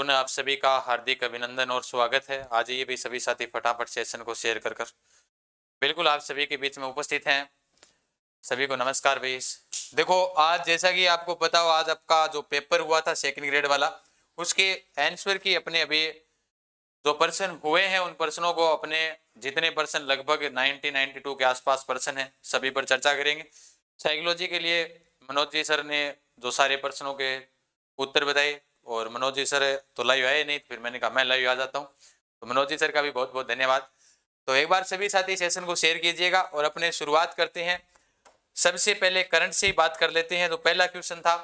पुनः आप सभी का हार्दिक अभिनंदन और स्वागत है। आज ये भी सभी साथी फटाफट सेशन को शेयर कर बिल्कुल आप सभी के बीच में उपस्थित हैं। सभी को नमस्कार भाई। देखो आज जैसा कि आपको पता हो, आज आपका जो पेपर हुआ था सेकंड ग्रेड वाला, उसके आंसर की अपने अभी जो पर्सन हुए हैं उन पर्सनों को अपने जितने पर्सन लगभग 92 के आसपास पर्सन है सभी पर चर्चा करेंगे। साइकोलॉजी के लिए मनोज जी सर ने जो सारे प्रश्नों के उत्तर बताए, और मनोज जी सर तो लाइव आए नहीं, फिर मैंने कहा मैं लाइव आ जाता हूँ, तो मनोज जी सर का भी बहुत बहुत धन्यवाद। तो एक बार सभी साथी सेशन को शेयर कीजिएगा और अपने शुरुआत करते हैं। सबसे पहले करंट से ही बात कर लेते हैं। तो पहला क्वेश्चन था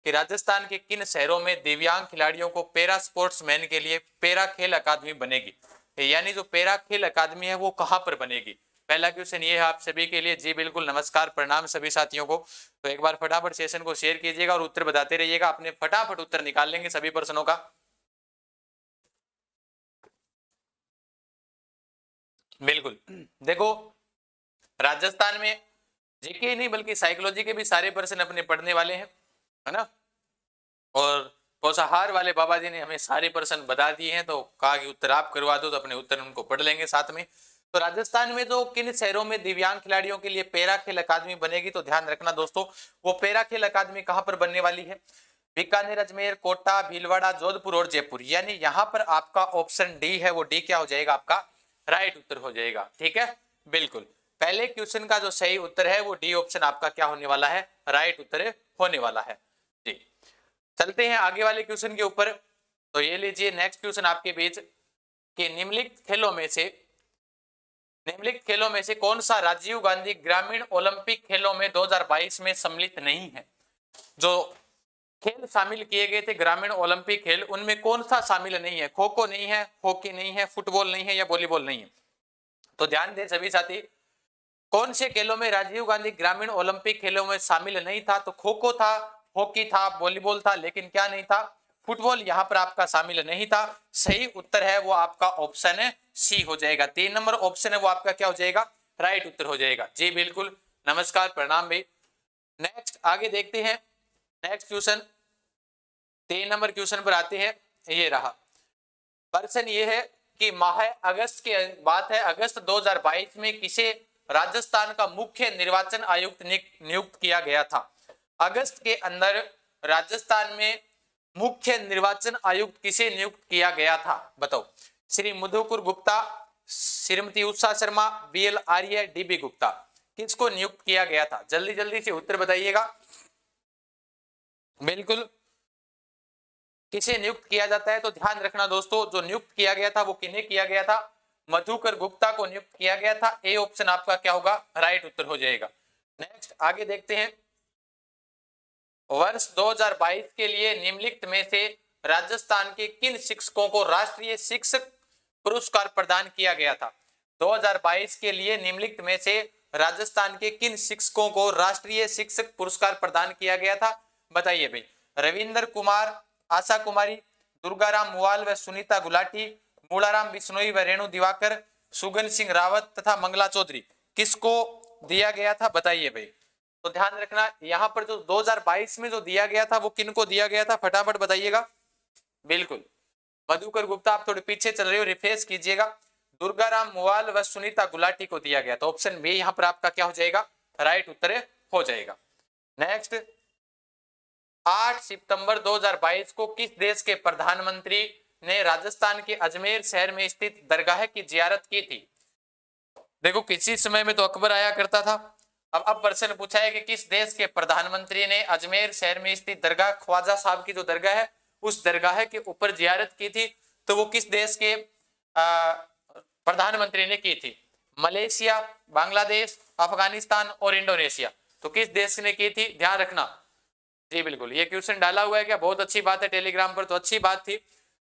कि राजस्थान के किन शहरों में दिव्यांग खिलाड़ियों को पैरा स्पोर्ट्स मैन के लिए पैरा खेल अकादमी बनेगी, यानी जो पैरा खेल अकादमी है वो कहां पर बनेगी। पहला क्वेश्चन ये है आप सभी के लिए। जी बिल्कुल, नमस्कार प्रणाम सभी साथियों को। तो एक बार फटाफट सेशन को शेयर कीजिएगा और उत्तर बताते रहिएगा, अपने फटाफट उत्तर निकाल लेंगे सभी प्रश्नों का। बिल्कुल देखो, राजस्थान में जीके नहीं बल्कि साइकोलॉजी के भी सारे पर्सन अपने पढ़ने वाले हैं, है ना। और पोषाहार वाले बाबा जी ने हमें सारे प्रश्न बता दिए हैं, तो कहा कि उत्तर आप करवा दो, तो अपने उत्तर उनको पढ़ लेंगे साथ में। तो राजस्थान में जो किन शहरों में दिव्यांग खिलाड़ियों के लिए पैरा खेल अकादमी बनेगी, तो ध्यान रखना दोस्तों, वो पैरा खेल अकादमी कहां पर बनने वाली है। बीकानेर, अजमेर, कोटा, भीलवाड़ा, जोधपुर और जयपुर, यानी यहां पर आपका ऑप्शन डी है, वो डी क्या हो जाएगा, आपका राइट उत्तर हो जाएगा। ठीक है, बिल्कुल पहले क्वेश्चन का जो सही उत्तर है वो डी ऑप्शन आपका क्या होने वाला है, राइट उत्तर होने वाला है जी। चलते हैं आगे वाले क्वेश्चन के ऊपर। तो ये लीजिए नेक्स्ट क्वेश्चन आपके बीच कि निम्नलिखित खेलों में से कौन सा राजीव गांधी ग्रामीण ओलंपिक खेलों में 2022 में सम्मिलित नहीं है। जो खेल शामिल किए गए थे ग्रामीण ओलंपिक खेल, उनमें कौन सा शामिल नहीं है। खो खो नहीं है, हॉकी नहीं है, फुटबॉल नहीं है या वॉलीबॉल नहीं है। तो ध्यान दें सभी साथी, कौन से खेलों में राजीव गांधी ग्रामीण ओलंपिक खेलों में शामिल नहीं था। तो खो खो था, हॉकी था, वॉलीबॉल था, लेकिन क्या नहीं था, फुटबॉल यहां पर आपका शामिल नहीं था। सही उत्तर है वो आपका ऑप्शन सी हो जाएगा। 3 नंबर ऑप्शन है वो आपका क्या हो जाएगा, राइट उत्तर हो जाएगा। जी बिल्कुल, नमस्कार प्रणाम भाई। नेक्स्ट आगे देखते हैं, नेक्स्ट क्वेश्चन 3 नंबर क्वेश्चन पर आते हैं। ये रहा प्रश्न, ये है कि माह अगस्त की बात है, अगस्त 2022 में किसे राजस्थान का मुख्य निर्वाचन आयुक्त नियुक्त किया गया था। अगस्त के अंदर राजस्थान में मुख्य निर्वाचन आयुक्त किसे नियुक्त किया गया था, बताओ। श्री मधुकर गुप्ता, श्रीमती उषा शर्मा, बीएल आर्य, डीबी गुप्ता, किसको नियुक्त किया गया था। जल्दी जल्दी से उत्तर बताइएगा। बिल्कुल, किसे नियुक्त किया जाता है। तो ध्यान रखना दोस्तों, जो नियुक्त किया गया था वो किन्हें किया गया था, मधुकर गुप्ता को नियुक्त किया गया था। ए ऑप्शन आपका क्या होगा, राइट उत्तर हो जाएगा। नेक्स्ट आगे देखते हैं, वर्ष 2022 के लिए निम्नलिखित में से राजस्थान के किन शिक्षकों को राष्ट्रीय शिक्षक पुरस्कार प्रदान किया गया था। 2022 के लिए निम्नलिखित में से राजस्थान के किन शिक्षकों को राष्ट्रीय शिक्षक पुरस्कार प्रदान किया गया था, बताइए भाई। रविंद्र कुमार, आशा कुमारी, दुर्गाराम मुवाल व सुनीता गुलाटी, मूलाराम बिश्नोई व रेणु दिवाकर, सुगन सिंह रावत तथा मंगला चौधरी, किसको दिया गया था, बताइए भाई। तो ध्यान रखना, यहां पर जो 2022 में जो दिया गया था वो किनको दिया गया था, फटाफट बताइएगा। बिल्कुल मधुकर गुप्ता, आप थोड़े पीछे चल रहे हो, रिफ्रेश कीजिएगा। दुर्गाराम मुवाल व सुनीता गुलाटी को दिया गया। तो ऑप्शन बी यहां पर आपका क्या हो जाएगा, राइट उत्तर हो जाएगा। नेक्स्ट, 8 सितंबर 2022 को किस देश के प्रधानमंत्री ने राजस्थान के अजमेर शहर में स्थित दरगाह की जियारत की थी। देखो किसी समय में तो अकबर आया करता था, अब प्रश्न पूछा है कि किस देश के प्रधानमंत्री ने अजमेर शहर में स्थित दरगाह, ख्वाजा साहब की जो दरगाह है उस दरगाह के ऊपर जियारत की थी। तो वो किस देश के प्रधानमंत्री ने की थी। मलेशिया, बांग्लादेश, अफगानिस्तान और इंडोनेशिया। तो किस देश ने की थी, ध्यान रखना। जी बिल्कुल, ये क्वेश्चन डाला हुआ है क्या, बहुत अच्छी बात है टेलीग्राम पर, तो अच्छी बात थी।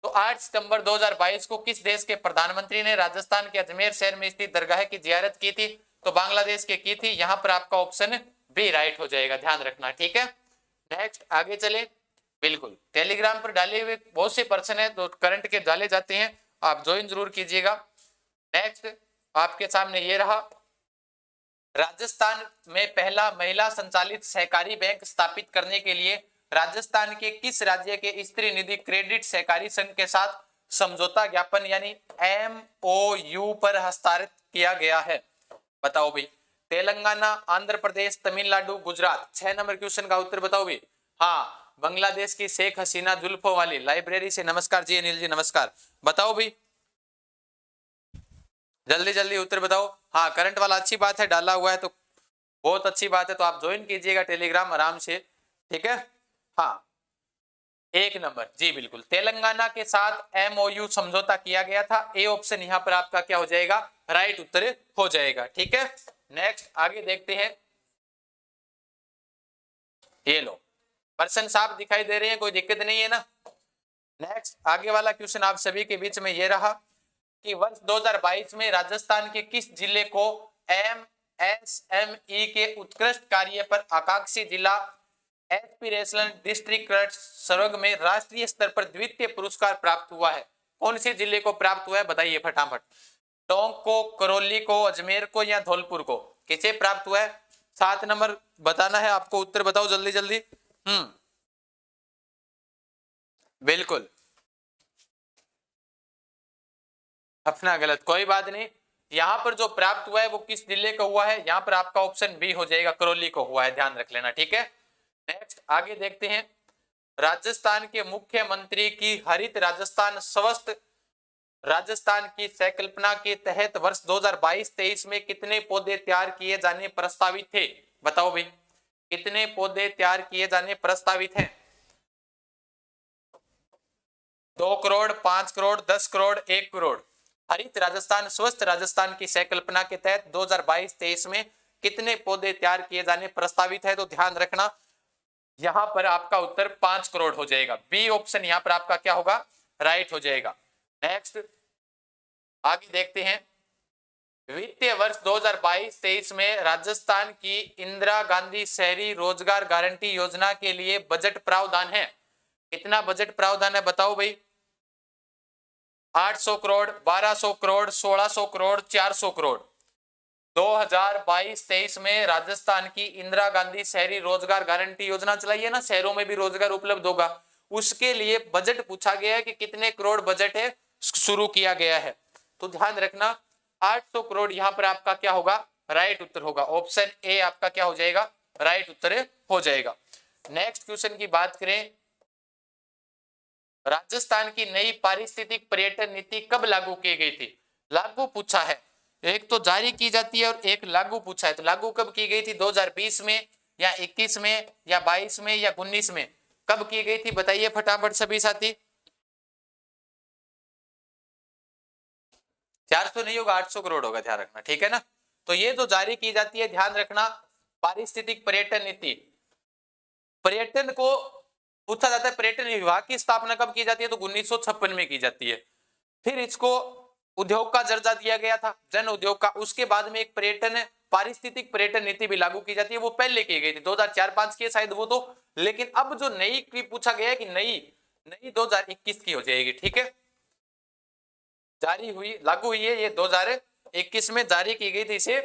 तो 8 सितंबर 2022 को किस देश के प्रधानमंत्री ने राजस्थान के अजमेर शहर में स्थित दरगाह की जियारत की थी, तो बांग्लादेश के की थी। यहां पर आपका ऑप्शन बी राइट हो जाएगा, ध्यान रखना, ठीक है। नेक्स्ट आगे चले, बिल्कुल टेलीग्राम पर डाले हुए बहुत से पर्सन है तो करंट के डाले जाते हैं, आप ज्वाइन जरूर कीजिएगा। नेक्स्ट आपके सामने ये रहा, राजस्थान में पहला महिला संचालित सहकारी बैंक स्थापित करने के लिए राजस्थान के किस राज्य के स्त्री निधि क्रेडिट सहकारी संघ के साथ समझौता ज्ञापन यानी MOU पर हस्ताक्षर किया गया है? बताओ भाई। तेलंगाना, आंध्र प्रदेश, तमिलनाडु, गुजरात। 6 नंबर क्वेश्चन का उत्तर बताओ भाई। हाँ, बांग्लादेश की शेख हसीना जुल्फों वाली। लाइब्रेरी से नमस्कार जी, अनिल जी नमस्कार। बताओ भाई, जल्दी जल्दी उत्तर बताओ। हाँ, करंट वाला अच्छी बात है, डाला हुआ है तो बहुत अच्छी बात है, तो आप ज्वाइन कीजिएगा टेलीग्राम आराम से, ठीक है। हाँ, 1 नंबर जी बिल्कुल, तेलंगाना के साथ MOU समझौता किया गया था। ए ऑप्शन यहाँ पर आपका क्या हो जाएगा? राइट उत्तर हो जाएगा, ठीक है। नेक्स्ट आगे देखते हैं। ये लो, पर्सन साफ दिखाई दे रहे हैं, कोई दिक्कत नहीं है ना। नेक्स्ट आगे वाला क्वेश्चन आप सभी के बीच में ये रहा कि वर्ष 2022 में राजस्थान के किस जिले को MSME के उत्कृष्ट कार्य पर आकांक्षी जिला एस्पिरेशनल डिस्ट्रिक्ट सर्वे में राष्ट्रीय स्तर पर द्वितीय पुरस्कार प्राप्त हुआ है? कौन से जिले को प्राप्त हुआ है बताइए फटाफट। टोंक को, करौली को, अजमेर को या धौलपुर को? किसे प्राप्त हुआ है? 7 नंबर बताना है आपको, उत्तर बताओ जल्दी जल्दी। बिल्कुल अपना गलत, कोई बात नहीं। यहां पर जो प्राप्त हुआ है वो किस जिले का हुआ है? यहां पर आपका ऑप्शन बी हो जाएगा, करौली को हुआ है, ध्यान रख लेना, ठीक है। नेक्स्ट आगे देखते हैं। राजस्थान के मुख्यमंत्री की हरित राजस्थान स्वस्थ राजस्थान की संकल्पना के तहत वर्ष 2022-23 में कितने पौधे तैयार किए जाने प्रस्तावित थे? बताओ भाई, कितने पौधे तैयार किए जाने प्रस्तावित हैं? 2 करोड़, 5 करोड़, 10 करोड़, 1 करोड़? हरित राजस्थान स्वस्थ राजस्थान की संकल्पना के तहत 2022-23 में कितने पौधे तैयार किए जाने प्रस्तावित है? तो ध्यान रखना, यहां पर आपका उत्तर 5 करोड़ हो जाएगा। बी ऑप्शन यहां पर आपका क्या होगा? राइट हो जाएगा। नेक्स्ट आगे देखते हैं। वित्तीय वर्ष 2022-23 में राजस्थान की इंदिरा गांधी शहरी रोजगार गारंटी योजना के लिए बजट प्रावधान है। कितना बजट प्रावधान है बताओ भाई? 800 करोड़, 1200 करोड़, 1600 करोड़, 400 करोड़? 2022-23 में राजस्थान की इंदिरा गांधी शहरी रोजगार गारंटी योजना चलाई है ना, शहरों में भी रोजगार उपलब्ध होगा, उसके लिए बजट पूछा गया है कि कितने करोड़ बजट है शुरू किया गया है। तो ध्यान रखना 800 करोड़ यहां पर आपका क्या होगा? राइट उत्तर होगा। ऑप्शन ए आपका क्या हो जाएगा? राइट उत्तर हो जाएगा। नेक्स्ट क्वेश्चन की बात करें, राजस्थान की नई पारिस्थितिक पर्यटन नीति कब लागू की गई थी? लागू पूछा है, एक तो जारी की जाती है और एक लागू पूछा है। तो लागू कब की गई थी? 2020 में या 21 में या 22 में या 19 में? कब की गई थी बताइए फटाफट सभी साथी। 400 नहीं होगा, 800 करोड़ होगा, ध्यान रखना, ठीक है ना। तो ये जो जारी की जाती है, ध्यान रखना, पारिस्थितिक पर्यटन नीति, पर्यटन को पूछा जाता है पर्यटन विभाग की स्थापना कब की जाती है? तो 1956 में की जाती है। फिर इसको उद्योग का दर्जा दिया गया था, जन उद्योग का। उसके बाद में एक पर्यटन पारिस्थितिक पर्यटन नीति भी लागू की जाती है, वो पहले की गई थी 2004-5 की शायद वो तो। लेकिन अब जो नई की पूछा गया है कि नई 2021 की हो जाएगी, ठीक है। जारी हुई, लागू हुई है ये 2021 में, जारी की गई थी इसे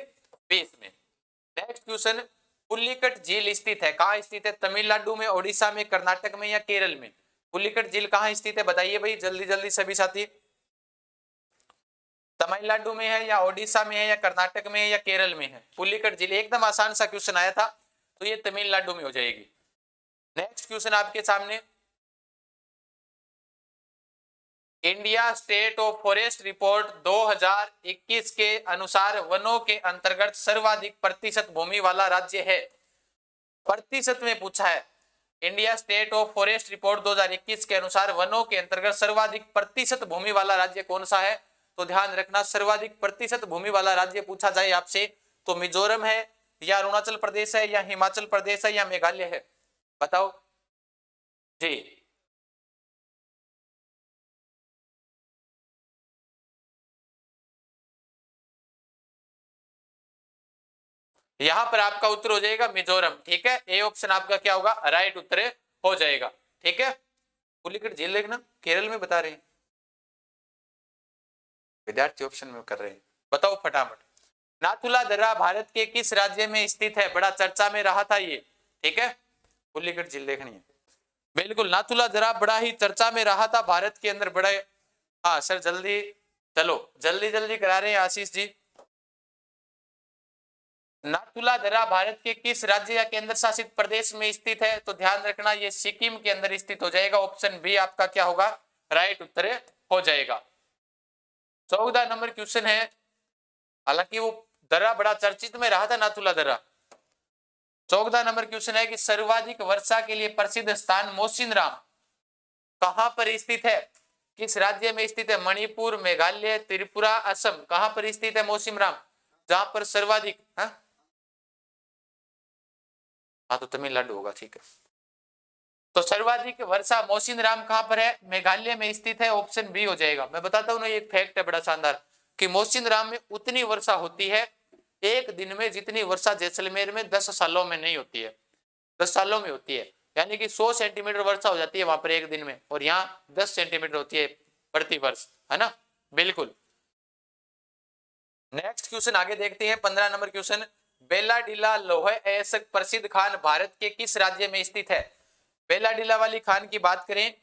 20 में। नेक्स्ट क्वेश्चन, पुलिकट झील स्थित है, कहाँ स्थित है? तमिलनाडु में, ओडिशा में, कर्नाटक में या केरल में? पुलिकट झील कहाँ स्थित है बताइए भाई जल्दी जल्दी सभी साथी। तमिलनाडु में है या ओडिशा में है या कर्नाटक में है या केरल में है? पुलिकट झील, एकदम आसान सा क्वेश्चन आया था, तो ये तमिलनाडु में हो जाएगी। नेक्स्ट क्वेश्चन आपके सामने, India state of forest report 2021 के अनुसार वनों के अंतर्गत सर्वाधिक प्रतिशत भूमि वाला राज्य है? प्रतिशत में पूछा है। India state of forest report 2021 के अनुसार वनों के अंतर्गत सर्वाधिक प्रतिशत भूमि वाला राज्य कौन सा है? तो ध्यान रखना, सर्वाधिक प्रतिशत भूमि वाला राज्य पूछा जाए आपसे तो मिजोरम है या अरुणाचल प्रदेश है या हिमाचल प्रदेश है या मेघालय है? बताओ जी। यहां पर आपका उत्तर हो जाएगा मिजोरम, ठीक है। ए ऑप्शन आपका क्या होगा? राइट उत्तर हो जाएगा, ठीक है। पुलिकट झील देखना केरल में बता रहे हैं विद्यार्थी, ऑप्शन में कर रहे हैं, बताओ फटाफट। नाथुला दर्रा भारत के किस राज्य में स्थित है? बड़ा चर्चा में रहा था ये, ठीक है। पुलिकट झील देखनी है, बिल्कुल, नाथुला दर्रा बड़ा ही चर्चा में रहा था भारत के अंदर, बड़े। हाँ सर, जल्दी चलो, जल्दी जल्दी करा रहे हैं आशीष जी। नाथुला दर्रा भारत के किस राज्य या केंद्र शासित प्रदेश में स्थित है? तो ध्यान रखना ये सिक्किम के अंदर स्थित हो जाएगा। ऑप्शन बी आपका क्या होगा? राइट उत्तर हो जाएगा। 14 नंबर क्वेश्चन है, हालांकि वो दर्रा बड़ा चर्चित में रहा था नाथुला दर्रा। 14 नंबर क्वेश्चन है कि सर्वाधिक वर्षा के लिए प्रसिद्ध स्थान मौसिनराम कहां पर स्थित है? किस राज्य में स्थित है? मणिपुर, मेघालय, त्रिपुरा, असम, कहां पर स्थित है मौसिनराम जहां पर सर्वाधिक? हाँ तो तमिलनाडु होगा, ठीक है। तो सर्वाधिक वर्षा मौसिनराम कहां पर है? मेघालय में स्थित है। ऑप्शन बी हो जाएगा। मैं बताता हूं ना, एक फैक्ट है बड़ा शानदार कि मौसिनराम में उतनी वर्षा होती है एक दिन में जितनी वर्षा जैसलमेर में 10 सालों में नहीं होती है। 10 सालों में होती है, यानी कि 100 सेंटीमीटर वर्षा हो जाती है वहां पर एक दिन में, और यहाँ 10 सेंटीमीटर होती है प्रति वर्ष, है ना। बिल्कुल। नेक्स्ट क्वेश्चन आगे देखते हैं, 15 नंबर क्वेश्चन। बेलाडीला लोहे अयस्क प्रसिद्ध खान भारत के किस राज्य में स्थित है? बेलाडीला वाली खान की बात करें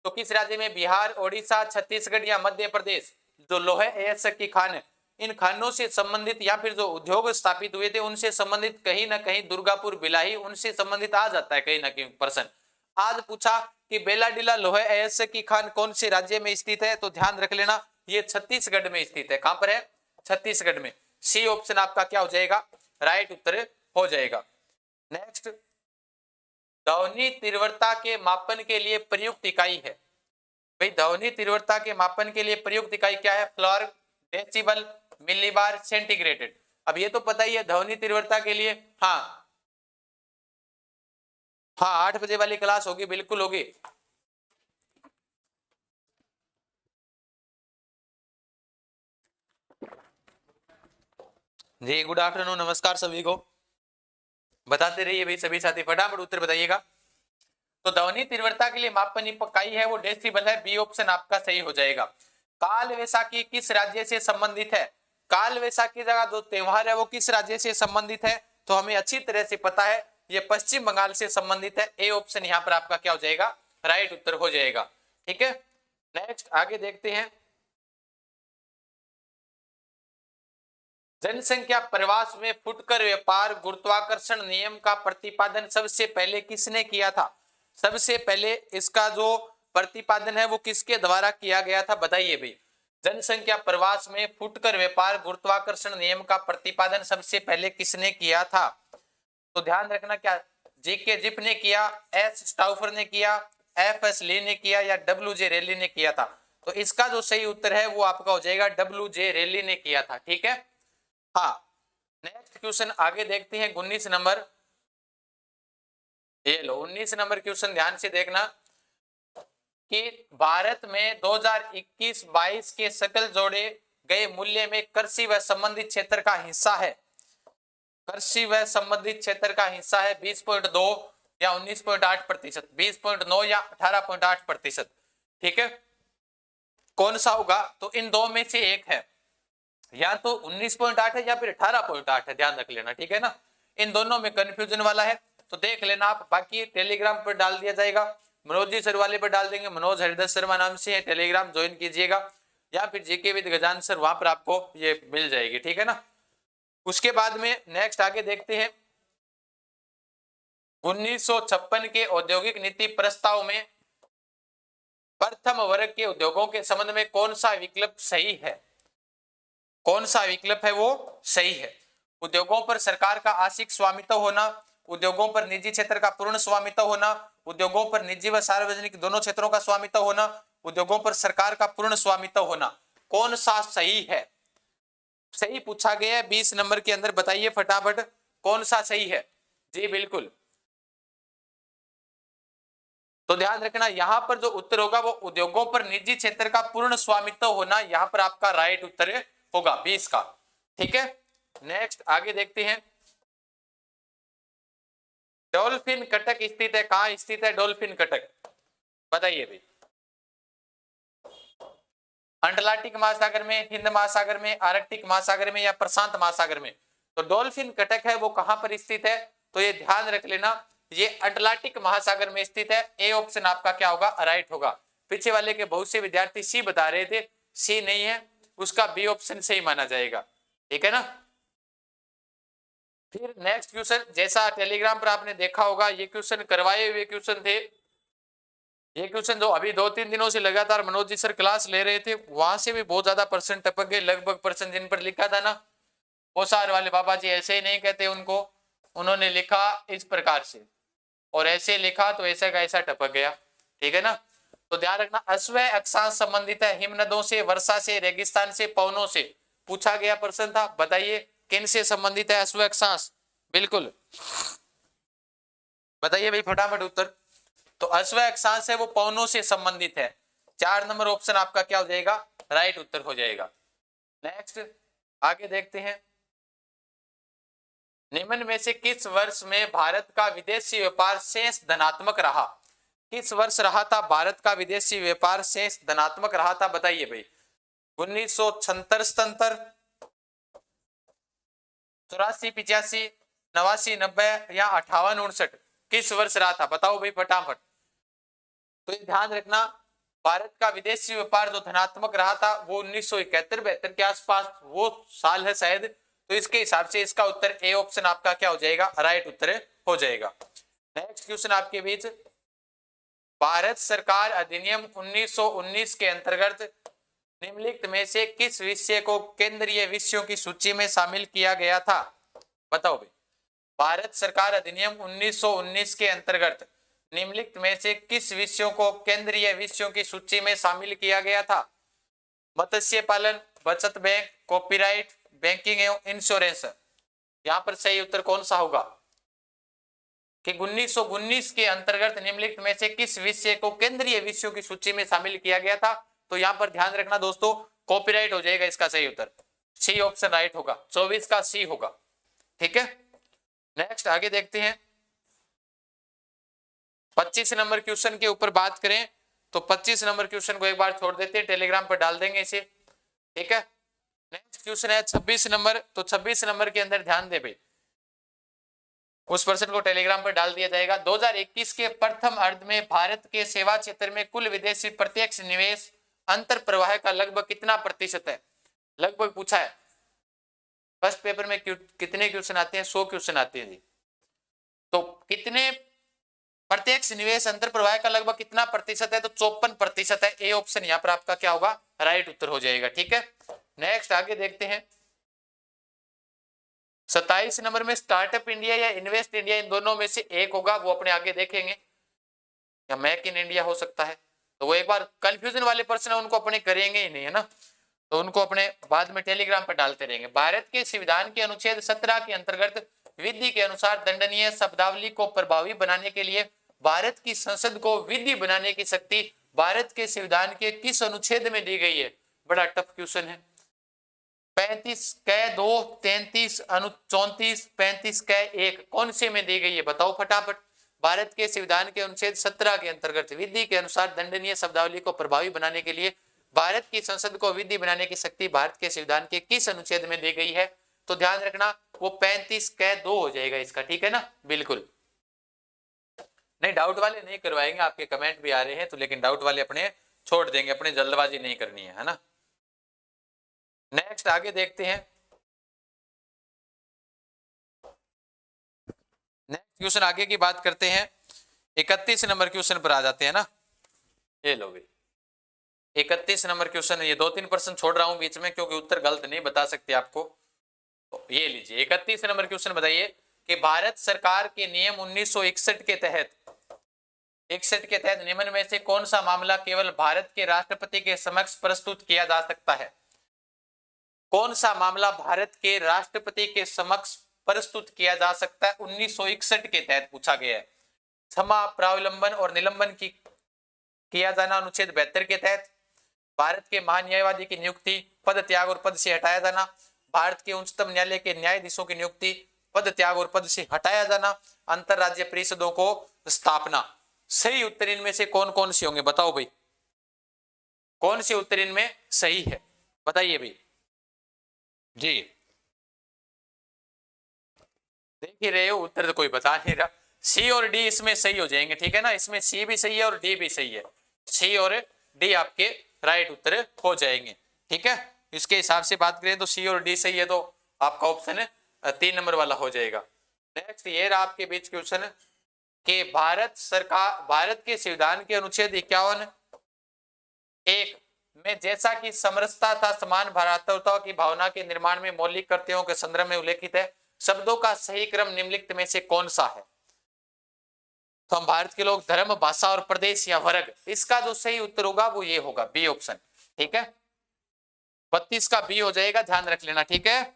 तो किस राज्य में? बिहार, ओडिशा, छत्तीसगढ़ या मध्य प्रदेश? जो लोहे अयस्क की खान है, इन खानों से संबंधित या फिर जो उद्योग स्थापित हुए थे उनसे संबंधित कहीं ना कहीं दुर्गापुर, बिलाही, उनसे संबंधित आ जाता है कहीं ना कहीं पर्सन। आज पूछा कि बेलाडीला लोहे अयस्क की खान कौन से राज्य में स्थित है, तो ध्यान रख लेना ये छत्तीसगढ़ में स्थित है। कहां पर है? छत्तीसगढ़ में। सी ऑप्शन आपका क्या हो जाएगा? राइट उत्तर हो जाएगा। नेक्स्ट, ध्वनि तीव्रता के मापन के लिए प्रयुक्त इकाई है। भाई ध्वनि तीव्रता के मापन के लिए प्रयुक्त इकाई क्या है? Floor, decibel, millibar, centigrade. अब ये तो पता ही है ध्वनि तीव्रता के लिए। हाँ हाँ, 8 बजे वाली क्लास होगी, बिल्कुल होगी। जी गुड आफ्टरनून, नमस्कार सभी को। बताते रहिए भाई सभी साथी, फटाफट उत्तर बताइएगा। तो ध्वनि तीव्रता के लिए मापन इकाई है वो डेसिबल है। बी ऑप्शन आपका सही हो जाएगा। काल वैसाखी किस राज्य से संबंधित है? काल वैसाखी जगह जो त्योहार है वो किस राज्य से संबंधित है? तो हमें अच्छी तरह से पता है ये पश्चिम बंगाल से संबंधित है। ए ऑप्शन यहाँ पर आपका क्या हो जाएगा? राइट उत्तर हो जाएगा। ठीक है, नेक्स्ट आगे देखते हैं। जनसंख्या प्रवास में फुटकर व्यापार गुरुत्वाकर्षण नियम का प्रतिपादन सबसे पहले किसने किया था? सबसे पहले इसका जो प्रतिपादन है वो किसके द्वारा किया गया था? बताइए भाई। जनसंख्या प्रवास में फुटकर व्यापार गुरुत्वाकर्षण नियम का प्रतिपादन सबसे पहले किसने किया था? तो ध्यान रखना, क्या जीके जिप ने किया, एस स्टाउफर ने किया, एफ एस ली ने किया या डब्ल्यू जे रेली ने किया था? तो इसका जो सही उत्तर है वो आपका हो जाएगा डब्ल्यू जे रेली ने किया था। ठीक है, हाँ। नेक्स्ट क्वेश्चन आगे देखते हैं, 19 नंबर। ये लो 19 नंबर क्वेश्चन ध्यान से देखना कि भारत में 2021-22 के सकल जोड़े गए मूल्य में कृषि व संबंधित क्षेत्र का हिस्सा है। कृषि व संबंधित क्षेत्र का हिस्सा है 20.2 या 19.8%, 20.9 या 18.8%। ठीक है, कौन सा होगा? तो इन दो में से एक है, या तो 19.8 है या फिर 18.8 है, ध्यान रख लेना। ठीक है ना, इन दोनों में कंफ्यूजन वाला है तो देख लेना आप। बाकी टेलीग्राम पर डाल दिया जाएगा, मनोज जी सर वाले पर डाल देंगे, मनोज हरिदत्त शर्मा नाम से है, टेलीग्राम ज्वाइन कीजिएगा, या फिर जीके विद गजान सर, वहां पर आपको ये मिल जाएगी। ठीक है ना, उसके बाद में नेक्स्ट आगे देखते हैं। 1956 के औद्योगिक नीति प्रस्ताव में प्रथम वर्ग के उद्योगों के संबंध में कौन सा विकल्प सही है? कौन सा विकल्प है वो सही है? उद्योगों पर सरकार का आंशिक स्वामित्व होना, उद्योगों पर निजी क्षेत्र का पूर्ण स्वामित्व होना, उद्योगों पर निजी व सार्वजनिक दोनों क्षेत्रों का स्वामित्व होना, उद्योगों पर सरकार का पूर्ण स्वामित्व होना, कौन सा सही है? सही पूछा गया है 20 नंबर के अंदर, बताइए फटाफट कौन सा सही है? जी बिल्कुल, तो ध्यान रखना यहां पर जो उत्तर होगा वो उद्योगों पर निजी क्षेत्र का पूर्ण स्वामित्व होना, यहां पर आपका राइट उत्तर होगा 20 का। ठीक है, नेक्स्ट आगे देखते हैं। डॉल्फिन कटक स्थित है, कहां स्थित है डॉल्फिन कटक? बताइए भाई। अंटार्कटिक महासागर में, हिंद महासागर में, आर्कटिक महासागर में या प्रशांत महासागर में? तो डॉल्फिन कटक है वो कहां पर स्थित है? तो ये ध्यान रख लेना ये अटलांटिक महासागर में स्थित है। ए ऑप्शन आपका क्या होगा, राइट होगा। पीछे वाले के बहुत से विद्यार्थी सी बता रहे थे, सी नहीं है, उसका बी ऑप्शन सही माना जाएगा, ठीक है ना। फिर नेक्स्ट क्वेश्चन, जैसा टेलीग्राम पर आपने देखा होगा, ये क्वेश्चन करवाए हुए क्वेश्चन थे। ये क्वेश्चन जो अभी 2-3 दिनों से लगातार मनोज जी सर क्लास ले रहे थे, वहां से भी बहुत ज्यादा परसेंट टपक गए। लगभग परसेंट जिन पर लिखा था ना, पोसार वाले बाबा जी ऐसे ही नहीं कहते उनको, उन्होंने लिखा इस प्रकार से और ऐसे लिखा तो ऐसा का ऐसा टपक गया, ठीक है ना। तो ध्यान रखना, अश्वय अक्षांश संबंधित है हिम नदों से, वर्षा से, रेगिस्तान से, पवनों से पूछा गया प्रश्न था। बताइए किन से संबंधित है अश्वय अक्षांश, बिल्कुल बताइए भाई फटाफट उत्तर। तो अश्वय अक्षांश है वो पवनों से संबंधित है। 4 नंबर ऑप्शन आपका क्या हो जाएगा, राइट उत्तर हो जाएगा। नेक्स्ट आगे देखते हैं, निम्न में से किस वर्ष में भारत का विदेशी व्यापार शेष धनात्मक रहा। किस वर्ष रहा था भारत का विदेशी व्यापार शेष धनात्मक रहा था, बताइए भाई। 1976-77, 84-85, 89-90 या 58-59, किस वर्ष रहा था बताओ भाई फटाफट। तो ये ध्यान रखना, भारत का विदेशी व्यापार जो धनात्मक रहा था वो 1971-72 के आसपास वो साल है शायद। तो इसके हिसाब से इसका उत्तर ए ऑप्शन आपका क्या हो जाएगा, राइट उत्तर हो जाएगा। नेक्स्ट क्वेश्चन आपके बीच, भारत सरकार अधिनियम 1919 के अंतर्गत निम्नलिखित में से किस विषय को केंद्रीय विषयों की सूची में शामिल किया गया था, बताओ भाई। भारत सरकार अधिनियम 1919 के अंतर्गत निम्नलिखित में से किस विषयों को केंद्रीय विषयों की सूची में शामिल किया गया था। मत्स्य पालन, बचत बैंक, कॉपीराइट, बैंकिंग एवं इंश्योरेंस। यहां पर सही उत्तर कौन सा होगा कि 1919 के अंतर्गत निम्नलिखित में से किस विषय को केंद्रीय विषयों की सूची में शामिल किया गया था। तो यहां पर ध्यान रखना दोस्तों, कॉपीराइट हो जाएगा इसका सही उत्तर, सी ऑप्शन राइट होगा, 24 का सी होगा, ठीक है। नेक्स्ट आगे देखते हैं, 25 नंबर क्वेश्चन के ऊपर बात करें तो 25 नंबर क्वेश्चन को एक बार छोड़ देते हैं, टेलीग्राम पर डाल देंगे इसे, ठीक है। नेक्स्ट क्वेश्चन है 26 नंबर। तो 26 नंबर के अंदर ध्यान दे भाई, उस पर्सन को टेलीग्राम पर डाल दिया जाएगा। 2021 के प्रथम अर्ध में भारत के सेवा क्षेत्र में कुल विदेशी प्रत्यक्ष निवेश अंतर प्रवाह का लगभग कितना प्रतिशत है, लगभग पूछा है। फर्स्ट पेपर में कितने क्वेश्चन आते हैं, 100 क्वेश्चन आते हैं जी। तो कितने प्रत्यक्ष निवेश अंतर प्रवाह का लगभग कितना प्रतिशत है, तो 54% है। ए ऑप्शन यहाँ पर आपका क्या होगा, राइट उत्तर हो जाएगा, ठीक है। नेक्स्ट आगे देखते हैं, 27 नंबर में स्टार्टअप इंडिया या इन्वेस्ट इंडिया, इन दोनों में से एक होगा, वो अपने आगे देखेंगे, या मेक इन इंडिया हो सकता है। तो वो एक बार कंफ्यूजन वाले पर्सन है उनको अपने करेंगे ही नहीं, है ना, तो उनको अपने बाद में टेलीग्राम पर डालते रहेंगे। भारत के संविधान के अनुच्छेद 17 के अंतर्गत विधि के अनुसार दंडनीय शब्दावली को प्रभावी बनाने के लिए भारत की संसद को विधि बनाने की शक्ति भारत के संविधान के किस अनुच्छेद में दी गई है। बड़ा टफ क्वेश्चन है। 35 कै 2, 33 अनु 34, 35 कै 1, कौन से में दी गई है बताओ फटाफट। भारत के संविधान के अनुच्छेद 17 के अंतर्गत विधि के अनुसार दंडनीय शब्दावली को प्रभावी बनाने के लिए भारत की संसद को विधि बनाने की शक्ति भारत के संविधान के किस अनुच्छेद में दी गई है। तो ध्यान रखना वो 35 कै 2 हो जाएगा इसका, ठीक है ना, बिल्कुल। नहीं डाउट वाले नहीं करवाएंगे, आपके कमेंट भी आ रहे हैं तो, लेकिन डाउट वाले अपने छोड़ देंगे, अपने जल्दबाजी नहीं करनी है ना। नेक्स्ट आगे देखते हैं, नेक्स्ट क्वेश्चन आगे की बात करते हैं। 31 नंबर क्वेश्चन पर आ जाते हैं ना, ये लो भाई 31 नंबर क्वेश्चन है। ये 2-3% छोड़ रहा हूं बीच में क्योंकि उत्तर गलत नहीं बता सकते आपको। तो ये लीजिए 31 नंबर क्वेश्चन, बताइए कि भारत सरकार के नियम 1961 के तहत 61 के तहत निम्न में से कौन सा मामला केवल भारत के राष्ट्रपति के समक्ष प्रस्तुत किया जा सकता है। कौन सा मामला भारत के राष्ट्रपति के समक्ष प्रस्तुत किया जा सकता है 1961 के तहत पूछा गया है। क्षमा, प्रावलंबन और निलंबन की किया जाना अनुच्छेद 72 के तहत, भारत के महान्यायवादी की नियुक्ति, पद त्याग और पद से हटाया जाना, भारत के उच्चतम न्यायालय के न्यायाधीशों की नियुक्ति, पद त्याग और पद से हटाया जाना, अंतरराज्य परिषदों को स्थापना। सही उत्तर इनमें से कौन कौन से होंगे बताओ भाई, कौन से उत्तर इनमें सही है बताइए भाई जी। देख ही रहे हो उत्तर तो कोई बता नहीं रहा। सी और डी इसमें सही हो जाएंगे, ठीक है ना, इसमें सी भी सही है और डी भी सही है, सी और डी आपके राइट उत्तर हो जाएंगे, ठीक है। इसके हिसाब से बात करें तो सी और डी सही है, तो आपका ऑप्शन 3 नंबर वाला हो जाएगा। नेक्स्ट ये रहा आपके बीच क्वेश्चन कि भारत के संविधान के अनुच्छेद 51(1) में जैसा कि समरसता था समान भ्रातृत्व की भावना के निर्माण में मौलिक कर्तव्यों के संदर्भ में उल्लेखित है, शब्दों का सही क्रम निम्नलिखित में से कौन सा है। तो हम भारत के लोग धर्म, भाषा और प्रदेश या वर्ग, इसका जो सही उत्तर होगा वो ये होगा बी ऑप्शन, ठीक है। 32 का बी हो जाएगा, ध्यान रख लेना, ठीक है।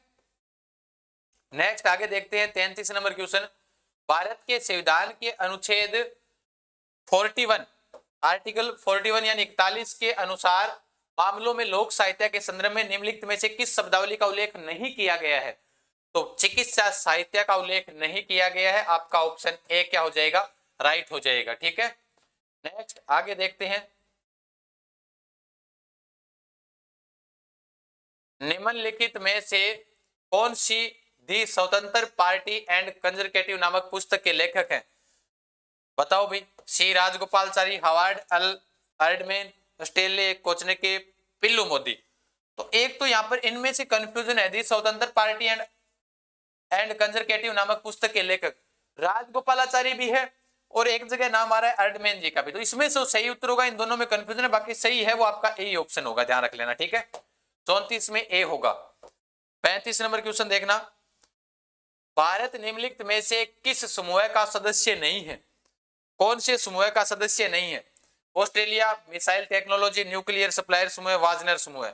नेक्स्ट आगे देखते हैं 33 नंबर क्वेश्चन। भारत के संविधान के अनुच्छेद 41 आर्टिकल 41 यानी 41 के अनुसार मामलों में लोक साहित्य के संदर्भ में निम्नलिखित में से किस शब्दावली का उल्लेख नहीं किया गया है। तो चिकित्सा साहित्य का उल्लेख नहीं किया गया है, आपका ऑप्शन ए क्या हो जाएगा, राइट हो जाएगा, ठीक है। नेक्स्ट आगे देखते हैं, निम्नलिखित में से कौन सी दी स्वतंत्र पार्टी एंड कंजर्वेटिव नामक पुस्तक के लेखक हैं। बताओ भाई, सी राजगोपालचारी, हार्वर्ड एल अर्डमैन, स्टेनले कोचनेके, पिल्लू मोदी। तो एक तो यहाँ पर इनमें से कंफ्यूजन है, दी स्वतंत्र पार्टी एंड कंजर्वेटिव नामक पुस्तक के लेखक राजगोपालाचारी भी है और एक जगह नाम आ रहा है अर्डमैन जी का भी, तो इसमें से सही उत्तर होगा, इन दोनों में कंफ्यूजन है, बाकी सही है वो आपका ए ऑप्शन होगा, ध्यान रख लेना, ठीक है। 34 में ए होगा। 35 नंबर क्वेश्चन देखना, भारत निम्नलिखित में से किस समूह का सदस्य नहीं है। कौन से समूह का सदस्य नहीं है। Australia, missile technology, nuclear supplier समूह, वाजनर समूह।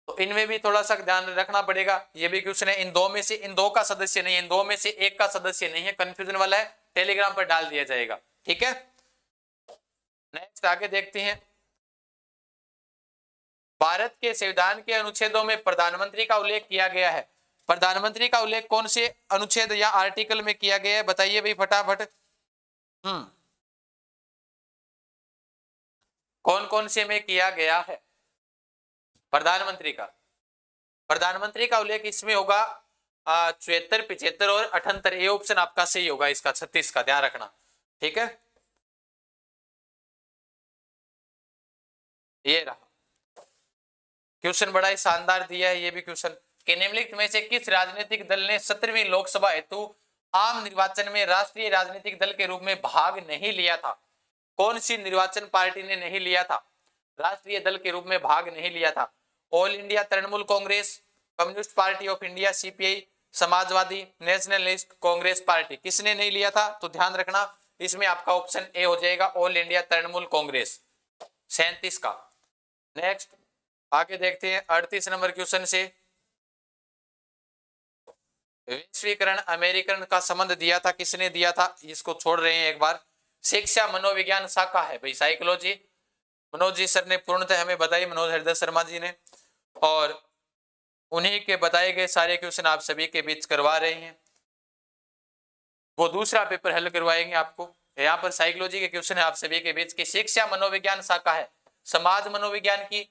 तो इनमें भी थोड़ा सा ध्यान रखना पड़ेगा, ये भी क्वेश्चन है, इन दो में से इन दो का सदस्य नहीं है, इन दो में से एक का सदस्य नहीं है, कंफ्यूजन वाला है, टेलीग्राम पर डाल दिया जाएगा, ठीक है। नेक्स्ट आगे देखते हैं, भारत के संविधान के अनुच्छेदों में प्रधानमंत्री का उल्लेख किया गया है। प्रधानमंत्री का उल्लेख कौन से अनुच्छेद या आर्टिकल में किया गया है, बताइए भाई फटाफट। कौन कौन से में किया गया है प्रधानमंत्री का उल्लेख इसमें होगा 74, 75 और 78, ये ऑप्शन आपका सही होगा, इसका 36 का ध्यान रखना, ठीक है। ये रहा क्वेश्चन, बड़ा ही शानदार दिया है ये भी क्वेश्चन कि निम्नलिखित में से किस राजनीतिक दल ने 17वीं लोकसभा हेतु आम निर्वाचन में राष्ट्रीय राजनीतिक दल के रूप में भाग नहीं लिया था। कौन सी निर्वाचन पार्टी ने नहीं लिया था, राष्ट्रीय दल के रूप में भाग नहीं लिया था। All India Trinamool Congress, communist party of India CPI, Samajwadi, nationalist Congress party, किसने नहीं लिया था। तो ध्यान रखना इसमें आपका ऑप्शन ए हो जाएगा, ऑल इंडिया तृणमूल कांग्रेस, 37 का। नेक्स्ट आगे देखते हैं 38 नंबर क्वेश्चन से, वैश्वीकरण अमेरिकन का संबंध दिया था, किसने दिया था, इसको छोड़ रहे हैं एक बार। शिक्षा मनोविज्ञान शाखा है भाई, साइकोलॉजी, मनोज जी सर ने पूर्णतः हमें बताई, मनोज हृदय शर्मा जी ने, और उन्हीं के बताए गए सारे क्वेश्चन आप सभी के बीच करवा रहे हैं। वो दूसरा पेपर हल करवाएंगे आपको। यहाँ पर साइकोलॉजी के क्वेश्चन है आप सभी के बीच की, शिक्षा मनोविज्ञान शाखा है, समाज मनोविज्ञान की,